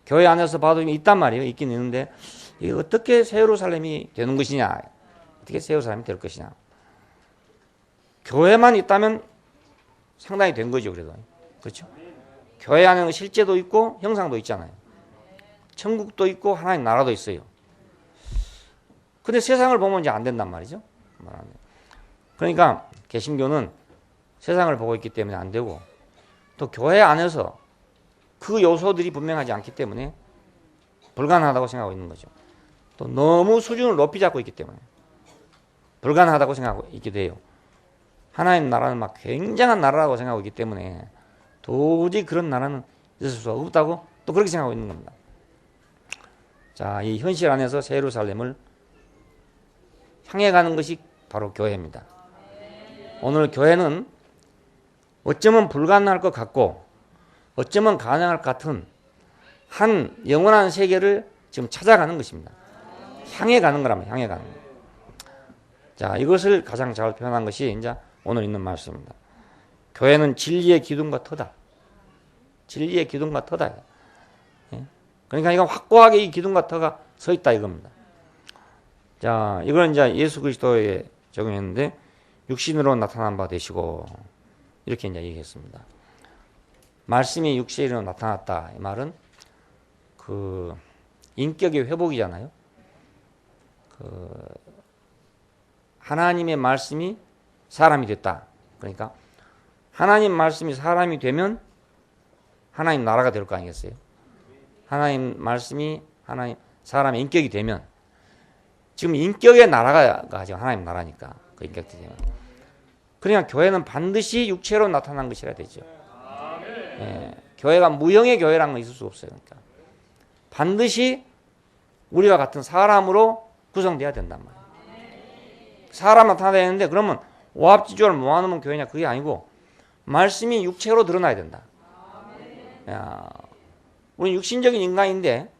교회 안에서 봐도 있단 말이에요. 있긴 있는데 이게 어떻게 새 예루살렘이 되는 것이냐? 어떻게 새 예루살렘이 될 것이냐? 교회만 있다면 상당히 된 거죠. 그래도 그렇죠? 교회 안에는 실제도 있고 형상도 있잖아요. 천국도 있고 하나님 나라도 있어요. 근데 세상을 보면 이제 안 된단 말이죠. 그러니까 개신교는 세상을 보고 있기 때문에 안 되고 또 교회 안에서 그 요소들이 분명하지 않기 때문에 불가능하다고 생각하고 있는 거죠. 또 너무 수준을 높이 잡고 있기 때문에 불가능하다고 생각하고 있기도 해요. 하나님 나라는 막 굉장한 나라라고 생각하고 있기 때문에 도저히 그런 나라는 있을 수 없다고 또 그렇게 생각하고 있는 겁니다. 자, 이 현실 안에서 새 예루살렘을 향해 가는 것이 바로 교회입니다. 오늘 교회는 어쩌면 불가능할 것 같고 어쩌면 가능할 것 같은 한 영원한 세계를 지금 찾아가는 것입니다. 향해 가는 거라면 향해 가는 거. 자, 이것을 가장 잘 표현한 것이 이제 오늘 있는 말씀입니다. 교회는 진리의 기둥과 터다. 진리의 기둥과 터다. 예? 그러니까 이거 확고하게 이 기둥과 터가 서 있다 이겁니다. 자, 이걸 이제 예수 그리스도에 적용했는데 육신으로 나타난 바 되시고 이렇게 이제 얘기했습니다. 말씀이 육신으로 나타났다. 이 말은 그 인격의 회복이잖아요. 그 하나님의 말씀이 사람이 됐다. 그러니까 하나님 말씀이 사람이 되면 하나님 나라가 될 거 아니겠어요? 하나님 말씀이 하나님 사람의 인격이 되면 지금 인격의 나라가 지금 하나님 나라니까 그 인격이 되면 그러니까 교회는 반드시 육체로 나타난 것이라 되죠. 예, 교회가 무형의 교회라는 건 있을 수 없어요. 그러니까 반드시 우리와 같은 사람으로 구성돼야 된단 말이에요. 사람 나타나야 되는데 그러면 오합지졸 모아놓으면 교회냐 그게 아니고 말씀이 육체로 드러나야 된다. 야, 우리 육신적인 인간인데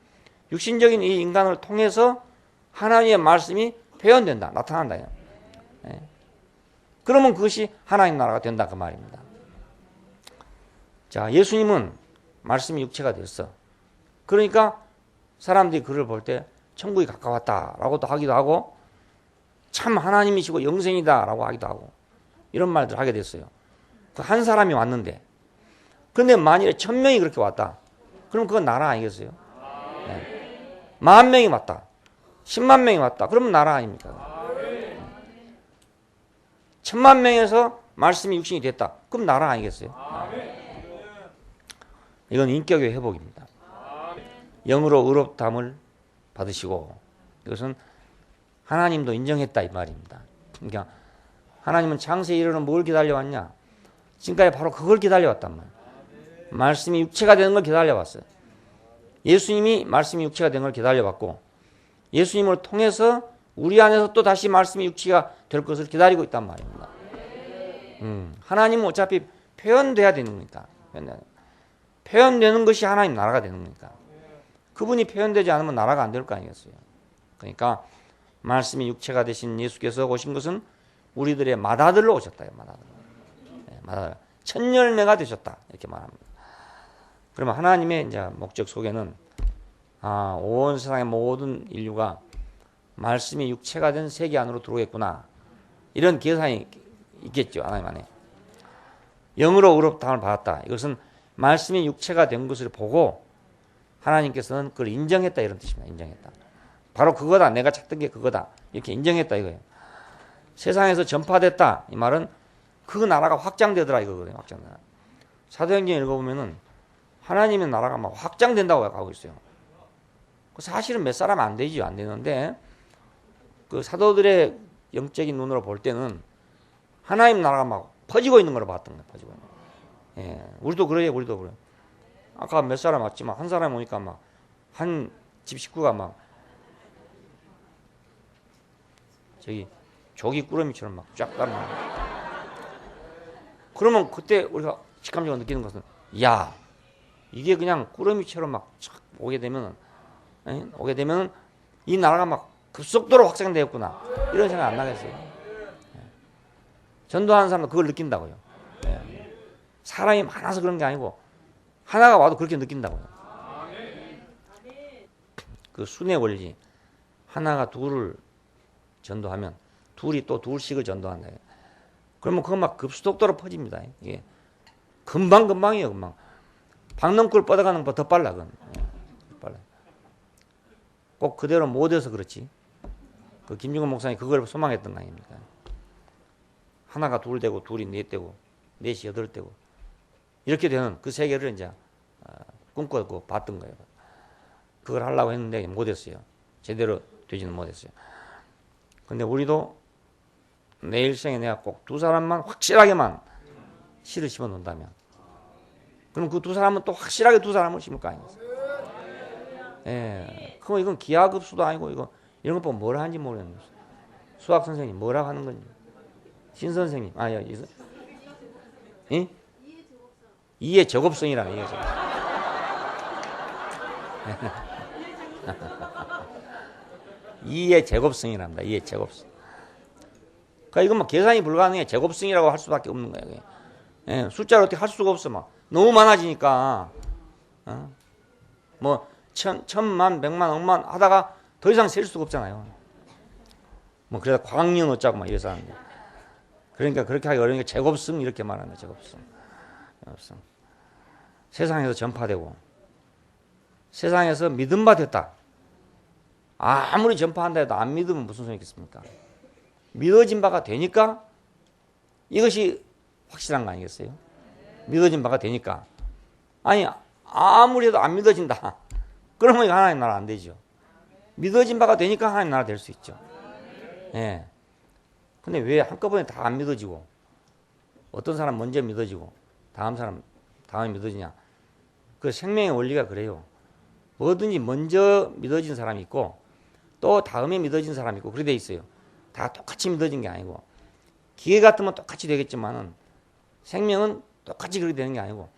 육신적인 이 인간을 통해서 하나님의 말씀이 표현된다. 나타난다. 예. 그러면 그것이 하나님 나라가 된다 그 말입니다. 자, 예수님은 말씀이 육체가 됐어. 그러니까 사람들이 그를 볼 때 천국이 가까웠다라고도 하기도 하고 참 하나님이시고 영생이다라고 하기도 하고 이런 말들 하게 됐어요. 그 한 사람이 왔는데 그런데 만일에 1000명이 그렇게 왔다. 그럼 그건 나라 아니겠어요? 네. 10,000명이 왔다. 10만 명이 왔다. 그러면 나라 아닙니까? 10,000,000명에서 말씀이 육신이 됐다. 그럼 나라 아니겠어요? 이건 인격의 회복입니다. 영으로 의롭다함을 받으시고 이것은 하나님도 인정했다 이 말입니다. 그러니까 하나님은 창세에 이르는 뭘 기다려왔냐? 지금까지 바로 그걸 기다려왔단 말이에요. 말씀이 육체가 되는 걸 기다려왔어요. 예수님이 말씀이 육체가 되는 걸 기다려왔고 예수님을 통해서 우리 안에서 또 다시 말씀이 육체가 될 것을 기다리고 있단 말입니다. 하나님은 어차피 표현돼야 되는 거니까. 표현되는 것이 하나님 나라가 되는 거니까. 그분이 표현되지 않으면 나라가 안 될 거 아니겠어요. 그러니까 말씀이 육체가 되신 예수께서 오신 것은 우리들의 맏아들로 오셨다. 맏아들. 네, 맏아들. 첫 열매가 되셨다. 이렇게 말합니다. 그러면 하나님의 이제 목적 속에는 온 세상의 모든 인류가 말씀이 육체가 된 세계 안으로 들어오겠구나. 이런 계산이 있겠죠. 하나님 안에. 영으로 의롭다함을 받았다. 이것은 말씀이 육체가 된 것을 보고 하나님께서는 그걸 인정했다 이런 뜻입니다. 인정했다. 바로 그거다. 내가 찾던 게 그거다. 이렇게 인정했다 이거예요. 세상에서 전파됐다. 이 말은 그 나라가 확장되더라 이거거든요. 확장되더라. 사도행전 읽어보면은 하나님의 나라가 막 확장된다고 하고 있어요. 사실은 몇 사람 안 되죠. 안 되는데 그 사도들의 영적인 눈으로 볼 때는 하나님 나라가 막 퍼지고 있는 걸 봤던 거예요. 퍼지고 있는 거. 예, 우리도 그래요. 우리도 그래요. 아까 몇 사람 왔지만 한 사람 오니까 막 한 집 식구가 막 저기 조기 꾸러미처럼 막 쫙 따르는 그러면 그때 우리가 직감적으로 느끼는 것은 야 이게 그냥 꾸러미처럼 막 오게 되면 이 나라가 막 급속도로 확장되었구나 이런 생각 안 나겠어요. 전도하는 사람도 그걸 느낀다고요. 사람이 많아서 그런 게 아니고 하나가 와도 그렇게 느낀다고요. 그 순회 원리 하나가 둘을 전도하면 둘이 또 둘씩을 전도한다. 그러면 그건 막 급속도로 퍼집니다. 이게 금방이에요. 금방. 박넝쿨 뻗어가는 것보다 더 빨라. 그건. 빨라. 꼭 그대로 못해서 그렇지. 그 김중건 목사님 그걸 소망했던 거 아닙니까? 하나가 둘 되고 둘이 넷 되고 넷이 여덟 되고 이렇게 되는 그 세계를 이제 꿈꿨고 봤던 거예요. 그걸 하려고 했는데 못했어요. 제대로 되지는 못했어요. 근데 우리도 내 일생에 내가 꼭 두 사람만 확실하게만 씨를 심어 놓는다면 그럼 그 두 사람은 또 확실하게 두 사람을 심을 거 아니겠어요? 예. 그럼 이건 기하급수도 아니고 이런 것 보면 뭐라 하는지 모르겠는 거예요. 수학 선생님 뭐라고 하는 건지. 신 선생님. 이해 적업성이라 이해 적업성. 이해 제곱성이랍니다. 이해 제곱성. 그러니까 이건 막 계산이 불가능해. 제곱성이라고 할 수밖에 없는 거예요. 예, 숫자를 어떻게 할 수가 없어. 막 너무 많아지니까 뭐 천만, 백만, 억만 하다가 더 이상 셀 수가 없잖아요. 뭐 그래서 광년 어쩌고 막 이래서 하는데. 그러니까 그렇게 하기 어려우니까 제곱성 이렇게 말하는 거예요. 제곱성. 세상에서 전파되고 세상에서 믿음 받았다. 아무리 전파한다 해도 안 믿으면 무슨 소용이 있겠습니까? 믿어진 바가 되니까 이것이 확실한 거 아니겠어요? 믿어진 바가 되니까. 아니 아무리 해도 안 믿어진다. 그러면 하나님 나라 안 되죠. 믿어진 바가 되니까 하나님 나라 될 수 있죠. 예. 근데 왜 한꺼번에 다 안 믿어지고 어떤 사람 먼저 믿어지고 다음 사람 다음에 믿어지냐? 그 생명의 원리가 그래요. 뭐든지 먼저 믿어진 사람이 있고 또 다음에 믿어진 사람이 있고 그렇게 돼 있어요. 다 똑같이 믿어진 게 아니고 기회 같으면 똑같이 되겠지만은 생명은 똑같이 그렇게 되는 게 아니고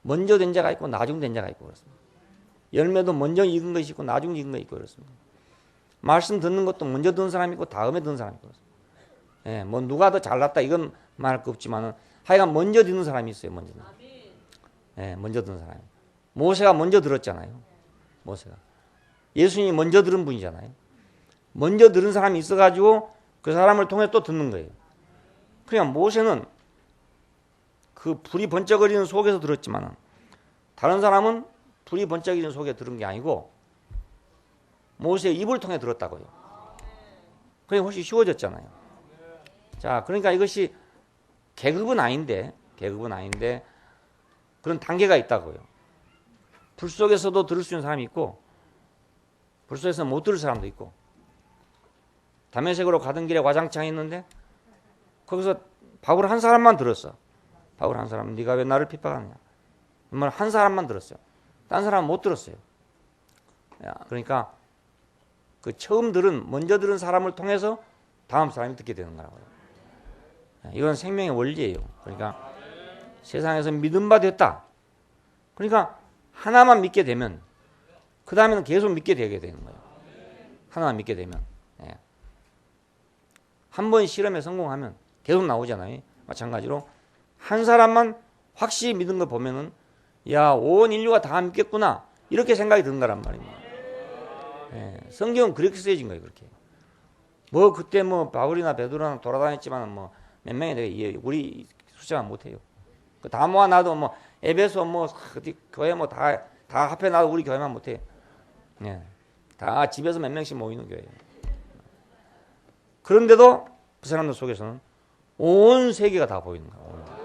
먼저 된 자가 있고 나중 된 자가 있고 그렇습니다. 열매도 먼저 익은 것이 있고 나중 익은 것이 있고 그렇습니다. 말씀 듣는 것도 먼저 듣는 사람이 있고 다음에 듣는 사람이 있고 그렇습니다. 예, 뭐 누가 더 잘났다 이건 말할 거 없지만은 하여간 먼저 듣는 사람이 있어요. 먼저 듣는. 예, 먼저 듣는 사람이. 모세가 먼저 들었잖아요. 모세가. 예수님이 먼저 들은 분이잖아요. 먼저 들은 사람이 있어가지고 그 사람을 통해 또 듣는 거예요. 그냥 모세는 그 불이 번쩍거리는 속에서 들었지만 다른 사람은 불이 번쩍거리는 속에 들은 게 아니고 모세의 입을 통해 들었다고요. 그게 훨씬 쉬워졌잖아요. 자, 그러니까 이것이 계급은 아닌데 그런 단계가 있다고요. 불 속에서도 들을 수 있는 사람이 있고 불 속에서 못 들을 사람도 있고 다메섹으로 가던 길에 와장창이 있는데 거기서 바울 한 사람만 들었어. 바울 한 사람은 네가 왜 나를 핍박하느냐. 정말 한 사람만 들었어요. 딴 사람은 못 들었어요. 그러니까 그 먼저 들은 사람을 통해서 다음 사람이 듣게 되는 거라고요. 이건 생명의 원리예요. 그러니까 세상에서 믿음 바 됐다. 그러니까 하나만 믿게 되면 그 다음에는 계속 믿게 되게 되는 거예요. 하나만 믿게 되면. 한 번 실험에 성공하면 계속 나오잖아요. 마찬가지로 한 사람만 확실히 믿은 걸 보면은 야, 온 인류가 다 믿겠구나 이렇게 생각이 드는 거란 말입니다. 성경은 그렇게 쓰여진 거예요. 그렇게. 뭐 그때 뭐 바울이나 베드로나 돌아다녔지만 뭐 몇 명이 되게 우리 숫자만 못해요. 다 모아놔도 뭐 에베소 뭐 어디 교회 뭐 다 합해 놔도 우리 교회만 못해요. 다 집에서 몇 명씩 모이는 교회예요. 그런데도 그 사람들 속에서는 온 세계가 다 보이는 거예요.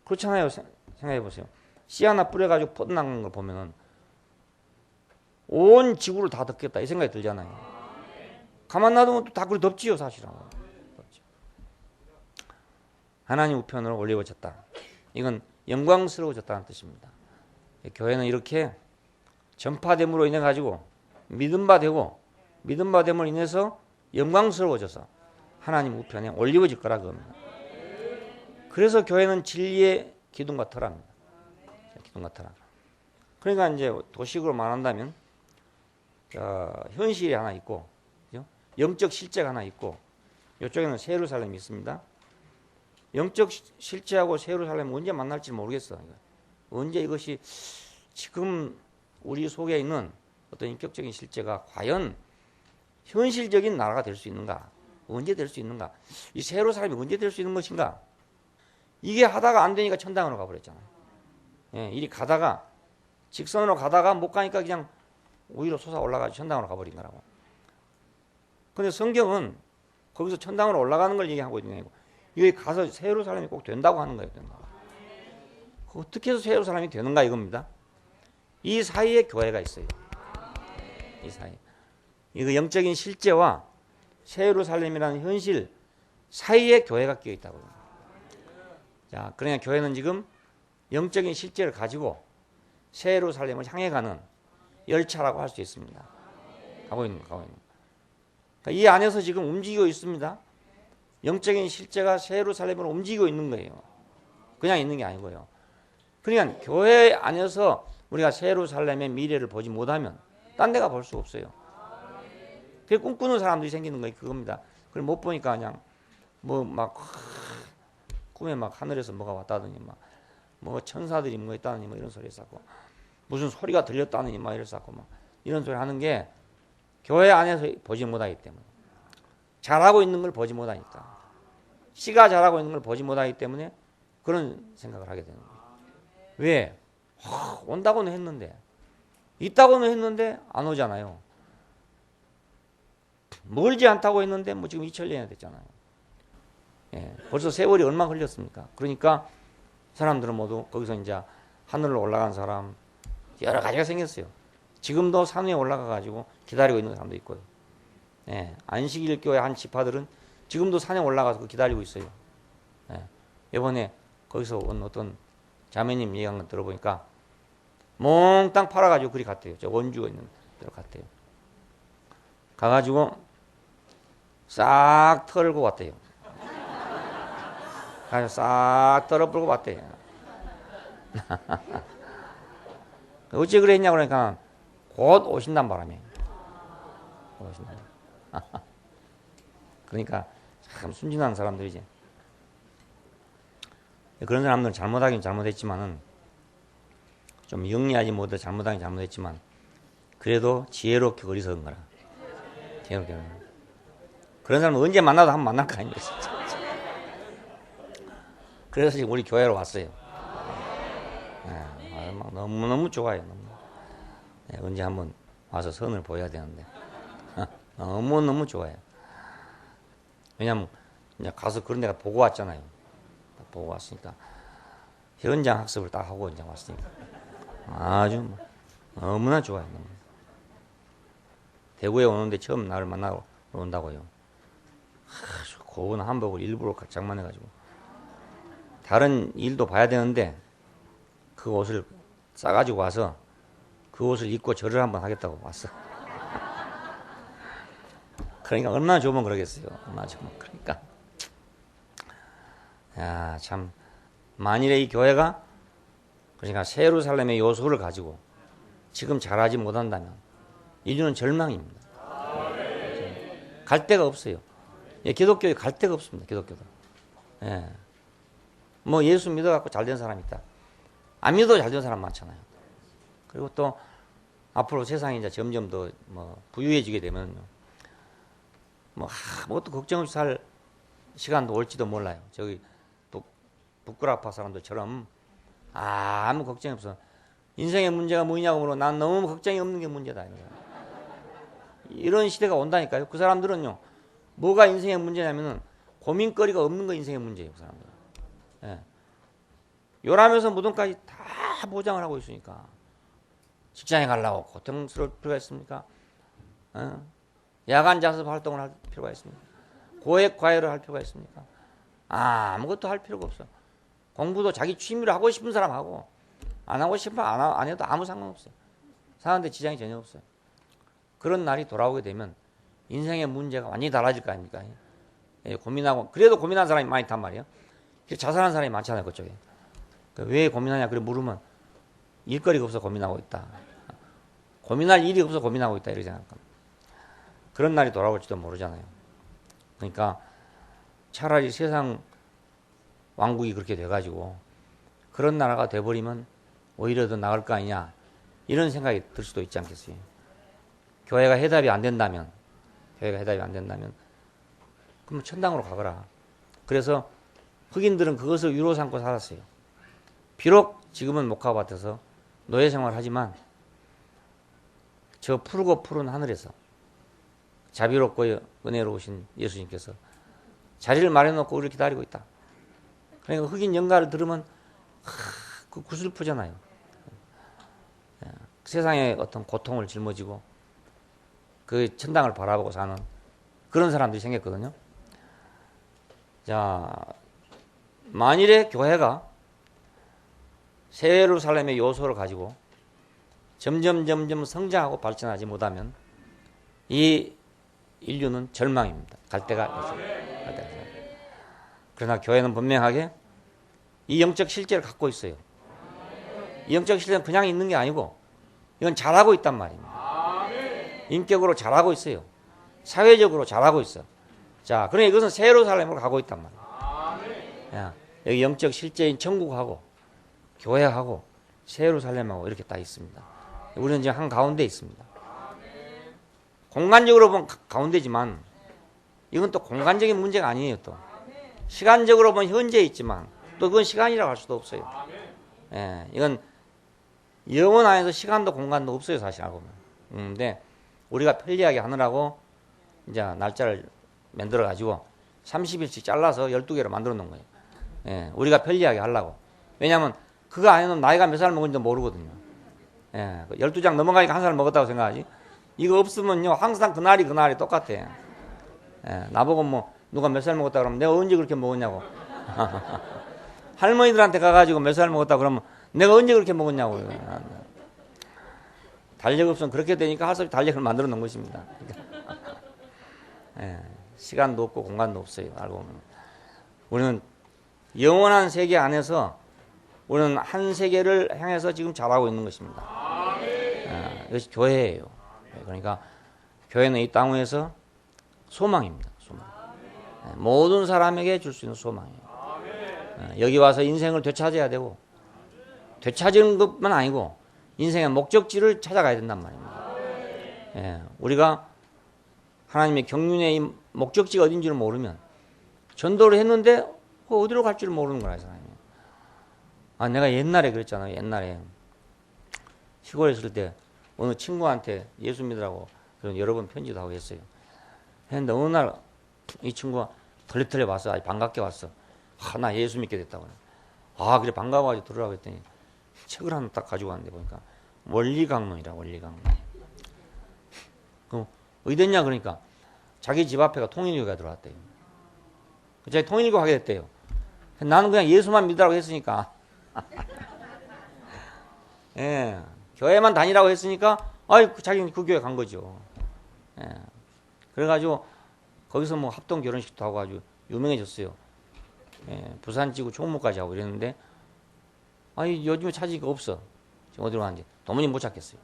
그렇잖아요. 생각해 보세요. 씨 하나 뿌려가지고 뻗어나가는 걸 보면은 온 지구를 다 덮겠다 이 생각이 들잖아요. 가만 놔두면 또 다 그리 덮지요, 사실은. 하나님 우편으로 올려버렸다. 이건 영광스러워졌다는 뜻입니다. 교회는 이렇게 전파됨으로 인해 가지고 믿음바 되고 믿음바 됨으로 인해서 영광스러워져서 하나님 우편에 올려질 거라 그럽니다. 그래서 교회는 진리의 기둥과 터랍니다. 기둥과 터라. 그러니까 이제 도식으로 말한다면 현실이 하나 있고 영적 실제가 하나 있고 이쪽에는 새 예루살렘이 있습니다. 영적 실제하고 새 예루살렘은 언제 만날지 모르겠어. 언제 이것이 지금 우리 속에 있는 어떤 인격적인 실제가 과연 현실적인 나라가 될 수 있는가? 언제 될 수 있는가? 이 새 예루살렘이 언제 될 수 있는 것인가? 이게 하다가 안 되니까 천당으로 가버렸잖아요. 예, 이리 가다가 직선으로 가다가 못 가니까 그냥 오히려 솟아 올라가서 천당으로 가버린 거라고. 근데 성경은 거기서 천당으로 올라가는 걸 얘기하고 있는 게 아니고 여기 가서 새 예루살렘이 꼭 된다고 하는 거예요. 어떻게 해서 새 예루살렘이 되는가 이겁니다. 이 사이에 교회가 있어요. 이 사이. 이거 영적인 실제와 새 예루살렘이라는 현실 사이에 교회가 끼어 있다고. 자, 그러니까 교회는 지금 영적인 실제를 가지고 새 예루살렘을 향해 가는 열차라고 할 수 있습니다. 가고 있는 거. 그러니까 이 안에서 지금 움직이고 있습니다. 영적인 실제가 새 예루살렘으로 움직이고 있는 거예요. 그냥 있는 게 아니고요. 그러니까 교회 안에서 우리가 새 예루살렘의 미래를 보지 못하면 딴 데가 볼 수 없어요. 그게 꿈꾸는 사람들이 생기는 거예요. 그겁니다. 그걸 못 보니까 그냥 뭐 막 꿈에 막 하늘에서 뭐가 왔다더니 막 뭐 천사들이 뭐 있다더니 뭐 이런 소리 했었고 무슨 소리가 들렸다더니 막 이랬었고 막 이런 소리 하는 게 교회 안에서 보지 못하기 때문에 잘하고 있는 걸 보지 못하니까 씨가 잘하고 있는 걸 보지 못하기 때문에 그런 생각을 하게 되는 거예요. 왜? 온다고는 했는데 있다고는 했는데 안 오잖아요. 멀지 않다고 했는데 뭐 지금 2000년이 됐잖아요. 예, 벌써 세월이 얼마나 흘렸습니까? 그러니까 사람들은 모두 거기서 이제 하늘로 올라간 사람 여러 가지가 생겼어요. 지금도 산 위에 올라가 가지고 기다리고 있는 사람도 있고요. 예, 안식일교회 한 지파들은 지금도 산에 올라가서 기다리고 있어요. 예, 이번에 거기서 온 어떤 자매님 얘기한 거 들어보니까 몽땅 팔아가지고 그리 갔대요. 저 원주가 있는 데로 갔대요. 가가지고 싹 털고 왔대요. 가서 싹 털어불고 왔대요. 어찌 그랬냐 그러니까 곧 오신단 바람에 오신다. 그러니까 참 순진한 사람들이지. 그런 사람들은 잘못하긴 잘못했지만은 좀 영리하지 못해 잘못하긴 잘못했지만 그래도 지혜롭게 어리석은 거라. 지혜롭게. 그런 사람은 언제 만나도 한번 만날 거 아닙니까 진짜. 그래서 지금 우리 교회로 왔어요. 네, 너무너무 좋아요. 네, 언제 한번 와서 선을 보여야 되는데 너무너무 좋아요. 왜냐면 이제 가서 그런 데가 보고 왔잖아요. 보고 왔으니까 현장 학습을 딱 하고 이제 왔으니까 아주 너무나 좋아요. 너무. 대구에 오는데 처음 나를 만나러 온다고요. 아주 고운 한복을 일부러 장만해가지고 다른 일도 봐야 되는데 그 옷을 싸가지고 와서 그 옷을 입고 절을 한번 하겠다고 왔어. 그러니까 얼마나 좋으면 그러겠어요. 얼마나 좋으면 그러니까. 야, 참 만일에 이 교회가 그러니까 새 예루살렘의 요소를 가지고 지금 잘하지 못한다면 인류는 절망입니다. 갈 데가 없어요. 예, 기독교에 갈 데가 없습니다. 기독교도. 예. 뭐 예수 믿어갖고 잘된 사람 있다. 안 믿어도 잘된 사람 많잖아요. 그리고 또 앞으로 세상이 이제 점점 더 뭐 부유해지게 되면 뭐 아무것도 걱정 없이 살 시간도 올지도 몰라요. 저기 부끄라파 사람들처럼 아무 걱정이 없어. 인생의 문제가 뭐냐고 물어. 난 너무 걱정이 없는 게 문제다. 이런 시대가 온다니까요. 그 사람들은요 뭐가 인생의 문제냐면은 고민거리가 없는 거 인생의 문제예요, 그 사람들. 예. 요람에서 무덤까지 다 보장을 하고 있으니까 직장에 가려고 고통스러울 필요가 있습니까? 야간 자습 활동을 할 필요가 있습니까? 고액 과외를 할 필요가 있습니까? 아무것도 할 필요가 없어. 공부도 자기 취미로 하고 싶은 사람 하고 안 하고 싶으면 안 해도 아무 상관없어요. 사는데 지장이 전혀 없어요. 그런 날이 돌아오게 되면 인생의 문제가 완전히 달라질 거 아닙니까? 예, 고민하고 그래도 고민하는 사람이 많이 있단 말이에요. 자살하는 사람이 많잖아요, 그쪽에. 왜 고민하냐 그래 물으면 일거리가 없어 고민하고 있다. 고민할 일이 없어 고민하고 있다 이렇게 생각합니다. 그런 날이 돌아올지도 모르잖아요. 그러니까 차라리 세상 왕국이 그렇게 돼가지고 그런 나라가 돼버리면 오히려 더 나을 거 아니냐 이런 생각이 들 수도 있지 않겠어요. 교회가 해답이 안 된다면 그럼 천당으로 가거라. 그래서 흑인들은 그것을 위로 삼고 살았어요. 비록 지금은 목화밭에서 노예 생활을 하지만 저 푸르고 푸른 하늘에서 자비롭고 은혜로우신 예수님께서 자리를 마련해놓고 우리를 기다리고 있다. 그러니까 흑인 연가를 들으면 그 구슬프잖아요. 세상의 어떤 고통을 짊어지고 그 천당을 바라보고 사는 그런 사람들이 생겼거든요. 자, 만일에 교회가 새 예루살렘의 요소를 가지고 점점 성장하고 발전하지 못하면 이 인류는 절망입니다. 갈 데가 있어요. 그러나 교회는 분명하게 이 영적 실제를 갖고 있어요. 이 영적 실제는 그냥 있는 게 아니고 이건 잘하고 있단 말입니다. 인격으로 잘하고 있어요. 사회적으로 잘하고 있어. 자, 그러니 이것은 새 예루살렘으로 가고 있단 말이에요. 여기 영적 실제인 천국하고 교회하고 새 예루살렘하고 이렇게 딱 있습니다. 우리는 지금 한 가운데 있습니다. 공간적으로 보면 가운데지만 이건 또 공간적인 문제가 아니에요. 또 시간적으로 보면 현재에 있지만 또 그건 시간이라고 할 수도 없어요. 이건 영원 안에서 시간도 공간도 없어요. 사실 알고 보면. 근데 우리가 편리하게 하느라고 이제 날짜를 만들어 가지고 30일씩 잘라서 12개로 만들어 놓은 거예요. 우리가 편리하게 하려고. 왜냐하면 그거 안에는 나이가 몇 살 먹은지도 모르거든요. 12장 넘어가니까 한 살 먹었다고 생각하지. 이거 없으면요 항상 그날이 똑같아. 나보고 뭐 누가 몇 살 먹었다 그러면 내가 언제 그렇게 먹었냐고. 할머니들한테 가가지고 몇 살 먹었다 그러면 내가 언제 그렇게 먹었냐고. 달력 없으면 그렇게 되니까 할 수 없이 달력을 만들어 놓은 것입니다. 시간도 없고 공간도 없어요. 알고 보면 우리는 영원한 세계 안에서 우리는 한 세계를 향해서 지금 자라고 있는 것입니다. 이것이 교회예요. 그러니까 교회는 이 땅 위에서 소망입니다. 소망. 모든 사람에게 줄 수 있는 소망이에요. 여기 와서 인생을 되찾아야 되고 되찾은 것만 아니고 인생의 목적지를 찾아가야 된단 말입니다. 우리가 하나님의 경륜의 이 목적지가 어딘지를 모르면 전도를 했는데 어디로 갈 줄 모르는 거라 하잖아요. 내가 옛날에 그랬잖아요. 옛날에 시골에 있을 때 어느 친구한테 예수 믿으라고 여러 번 편지도 하고 했어요. 했는데 어느 날 이 친구가 털레털레 왔어. 아주 반갑게 왔어. 나 예수 믿게 됐다고. 그래 반가워가지고 들으라고 했더니 책을 하나 딱 가지고 왔는데 보니까 원리강론이라 원리강론. 그럼 어디 됐냐 그러니까 자기 집 앞에가 통일교가 들어왔대요. 자기 통일교 하게 됐대요. 나는 그냥 예수만 믿으라고 했으니까 교회만 다니라고 했으니까 자기는 그 교회 간 거죠. 그래가지고 거기서 뭐 합동 결혼식도 하고 아주 유명해졌어요. 부산 지구 총무까지 하고 이랬는데 요즘에 찾으니까 없어. 지금 어디로 가는지 도무지 못 찾겠어요.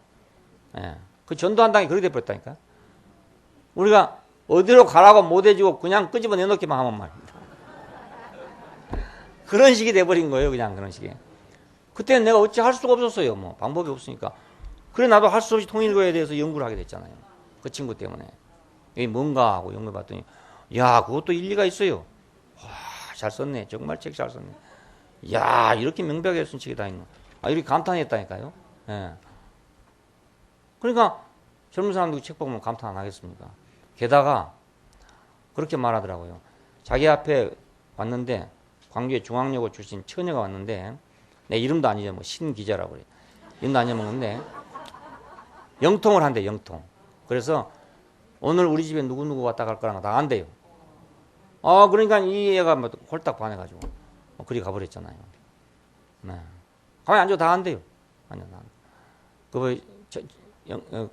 그 전도한다는 게 그렇게 돼버렸다니까. 우리가 어디로 가라고 못 해주고 그냥 끄집어 내놓기만 하면 말입니다. 그런 식이 돼버린 거예요. 그냥 그런 식이. 그때는 내가 어찌 할 수가 없었어요. 뭐 방법이 없으니까. 그래 나도 할 수 없이 통일교에 대해서 연구를 하게 됐잖아요. 그 친구 때문에. 이게 뭔가 하고 연구해 봤더니 그것도 일리가 있어요. 잘 썼네. 정말 책 잘 썼네. 이렇게 명백하게 쓴 책이 다 있노. 이렇게 감탄했다니까요. 그러니까 젊은 사람들이 책 보면 감탄 안 하겠습니까? 게다가 그렇게 말하더라고요. 자기 앞에 왔는데 광주의 중앙여고 출신 처녀가 왔는데 내 이름도 안 잊어먹어. 신기자라고 그래. 이름도 안 잊어먹는데 영통을 한대. 영통. 그래서 오늘 우리 집에 누구누구 왔다 갈 거랑 다 안돼요. 그러니까 이 애가 뭐 홀딱 반해가지고 그리 가버렸잖아요. 네. 가만히 앉아 다 안돼요. 아니요, 그거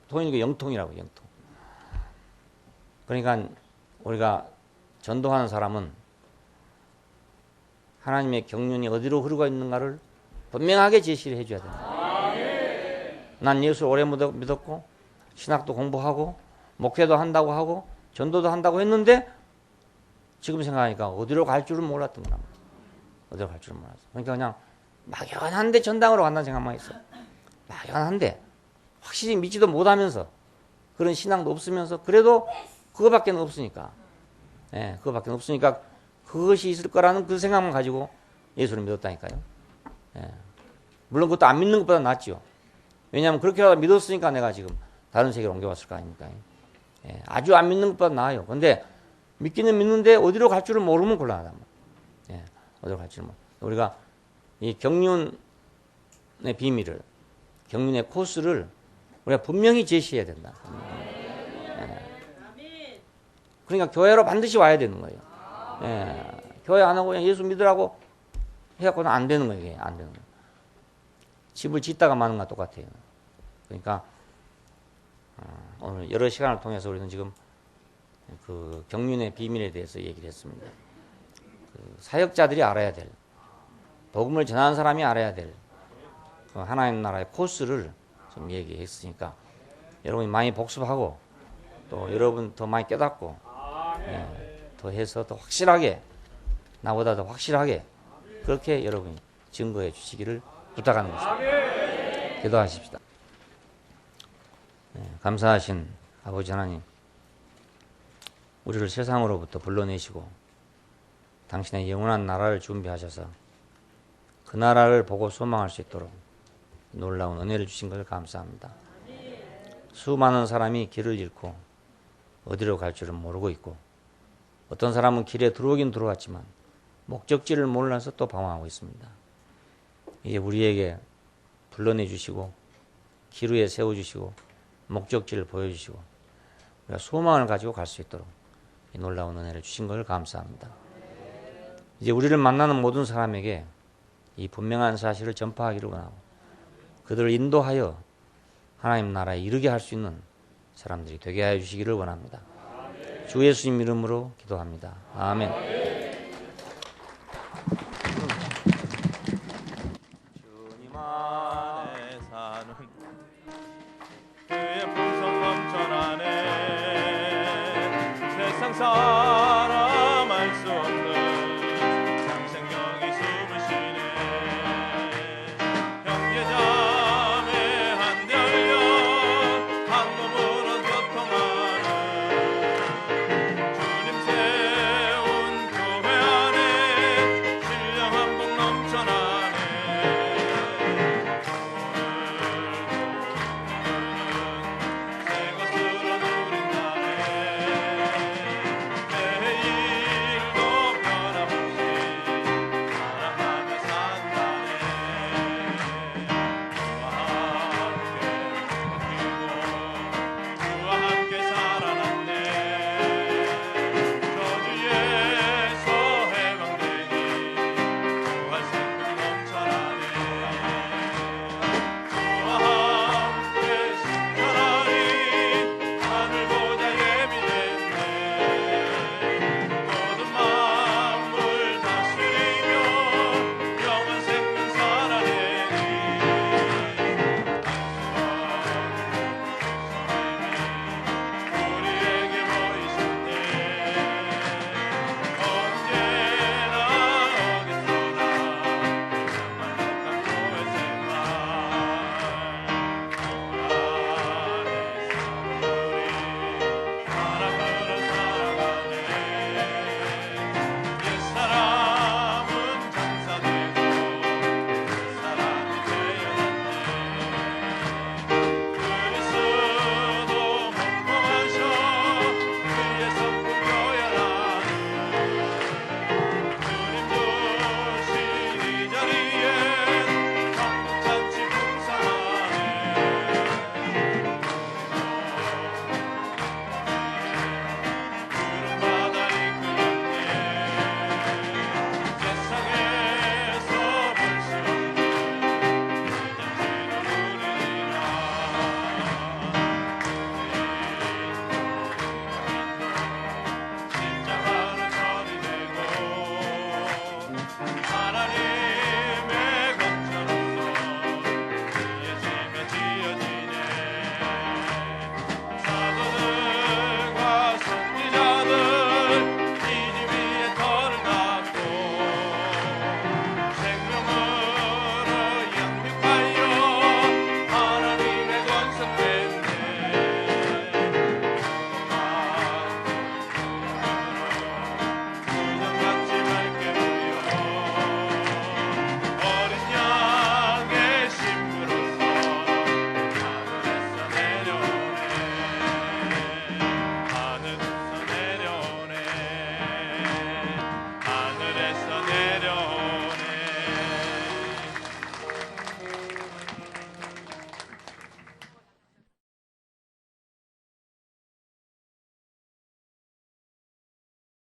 통일교 영통이라고. 영통. 그러니까 우리가 전도하는 사람은 하나님의 경륜이 어디로 흐르고 있는가를 분명하게 제시를 해줘야 된다. 난 예수를 오래 믿었고 신학도 공부하고 목회도 한다고 하고 전도도 한다고 했는데 지금 생각하니까 어디로 갈 줄은 몰랐던 거란 말이야. 어디로 갈 줄은 몰랐어. 그러니까 그냥 막연한데 전당으로 간다는 생각만 했어. 막연한데 확실히 믿지도 못하면서 그런 신앙도 없으면서 그래도 그거밖에 없으니까 그거밖에 없으니까 그것이 있을 거라는 그 생각만 가지고 예수를 믿었다니까요. 물론 그것도 안 믿는 것보다 낫죠. 왜냐하면 그렇게라도 믿었으니까 내가 지금 다른 세계로 옮겨왔을 거 아닙니까. 아주 안 믿는 것보다 나아요. 근데 믿기는 믿는데 어디로 갈 줄을 모르면 곤란하단 말이에요. 어디로 갈 줄을 우리가 이 경륜의 비밀을, 경륜의 코스를 우리가 분명히 제시해야 된다. 그러니까 교회로 반드시 와야 되는 거예요. 교회 안 하고 그냥 예수 믿으라고 해갖고는 안 되는 거예요. 안 되는 거예요. 집을 짓다가 마는 것과 똑같아요. 그러니까 오늘 여러 시간을 통해서 우리는 지금 그 경륜의 비밀에 대해서 얘기를 했습니다. 그 사역자들이 알아야 될, 복음을 전하는 사람이 알아야 될 그 하나님 나라의 코스를 좀 얘기했으니까 여러분이 많이 복습하고 또 여러분 더 많이 깨닫고 더 해서 더 확실하게, 나보다 더 확실하게 그렇게 여러분이 증거해 주시기를 부탁하는 것입니다. 기도하십시다. 감사하신 아버지 하나님, 우리를 세상으로부터 불러내시고 당신의 영원한 나라를 준비하셔서 그 나라를 보고 소망할 수 있도록 놀라운 은혜를 주신 것을 감사합니다. 수많은 사람이 길을 잃고 어디로 갈 줄은 모르고 있고 어떤 사람은 길에 들어오긴 들어왔지만 목적지를 몰라서 또 방황하고 있습니다. 이제 우리에게 불러내 주시고 길 위에 세워주시고 목적지를 보여주시고 우리가 소망을 가지고 갈 수 있도록 이 놀라운 은혜를 주신 것을 감사합니다. 이제 우리를 만나는 모든 사람에게 이 분명한 사실을 전파하기를 원하고 그들을 인도하여 하나님 나라에 이르게 할 수 있는 사람들이 되게 하여 주시기를 원합니다. 주 예수님 이름으로 기도합니다. 아멘. 주님 안에 사는 그의 풍성 넘쳐나네 세상 사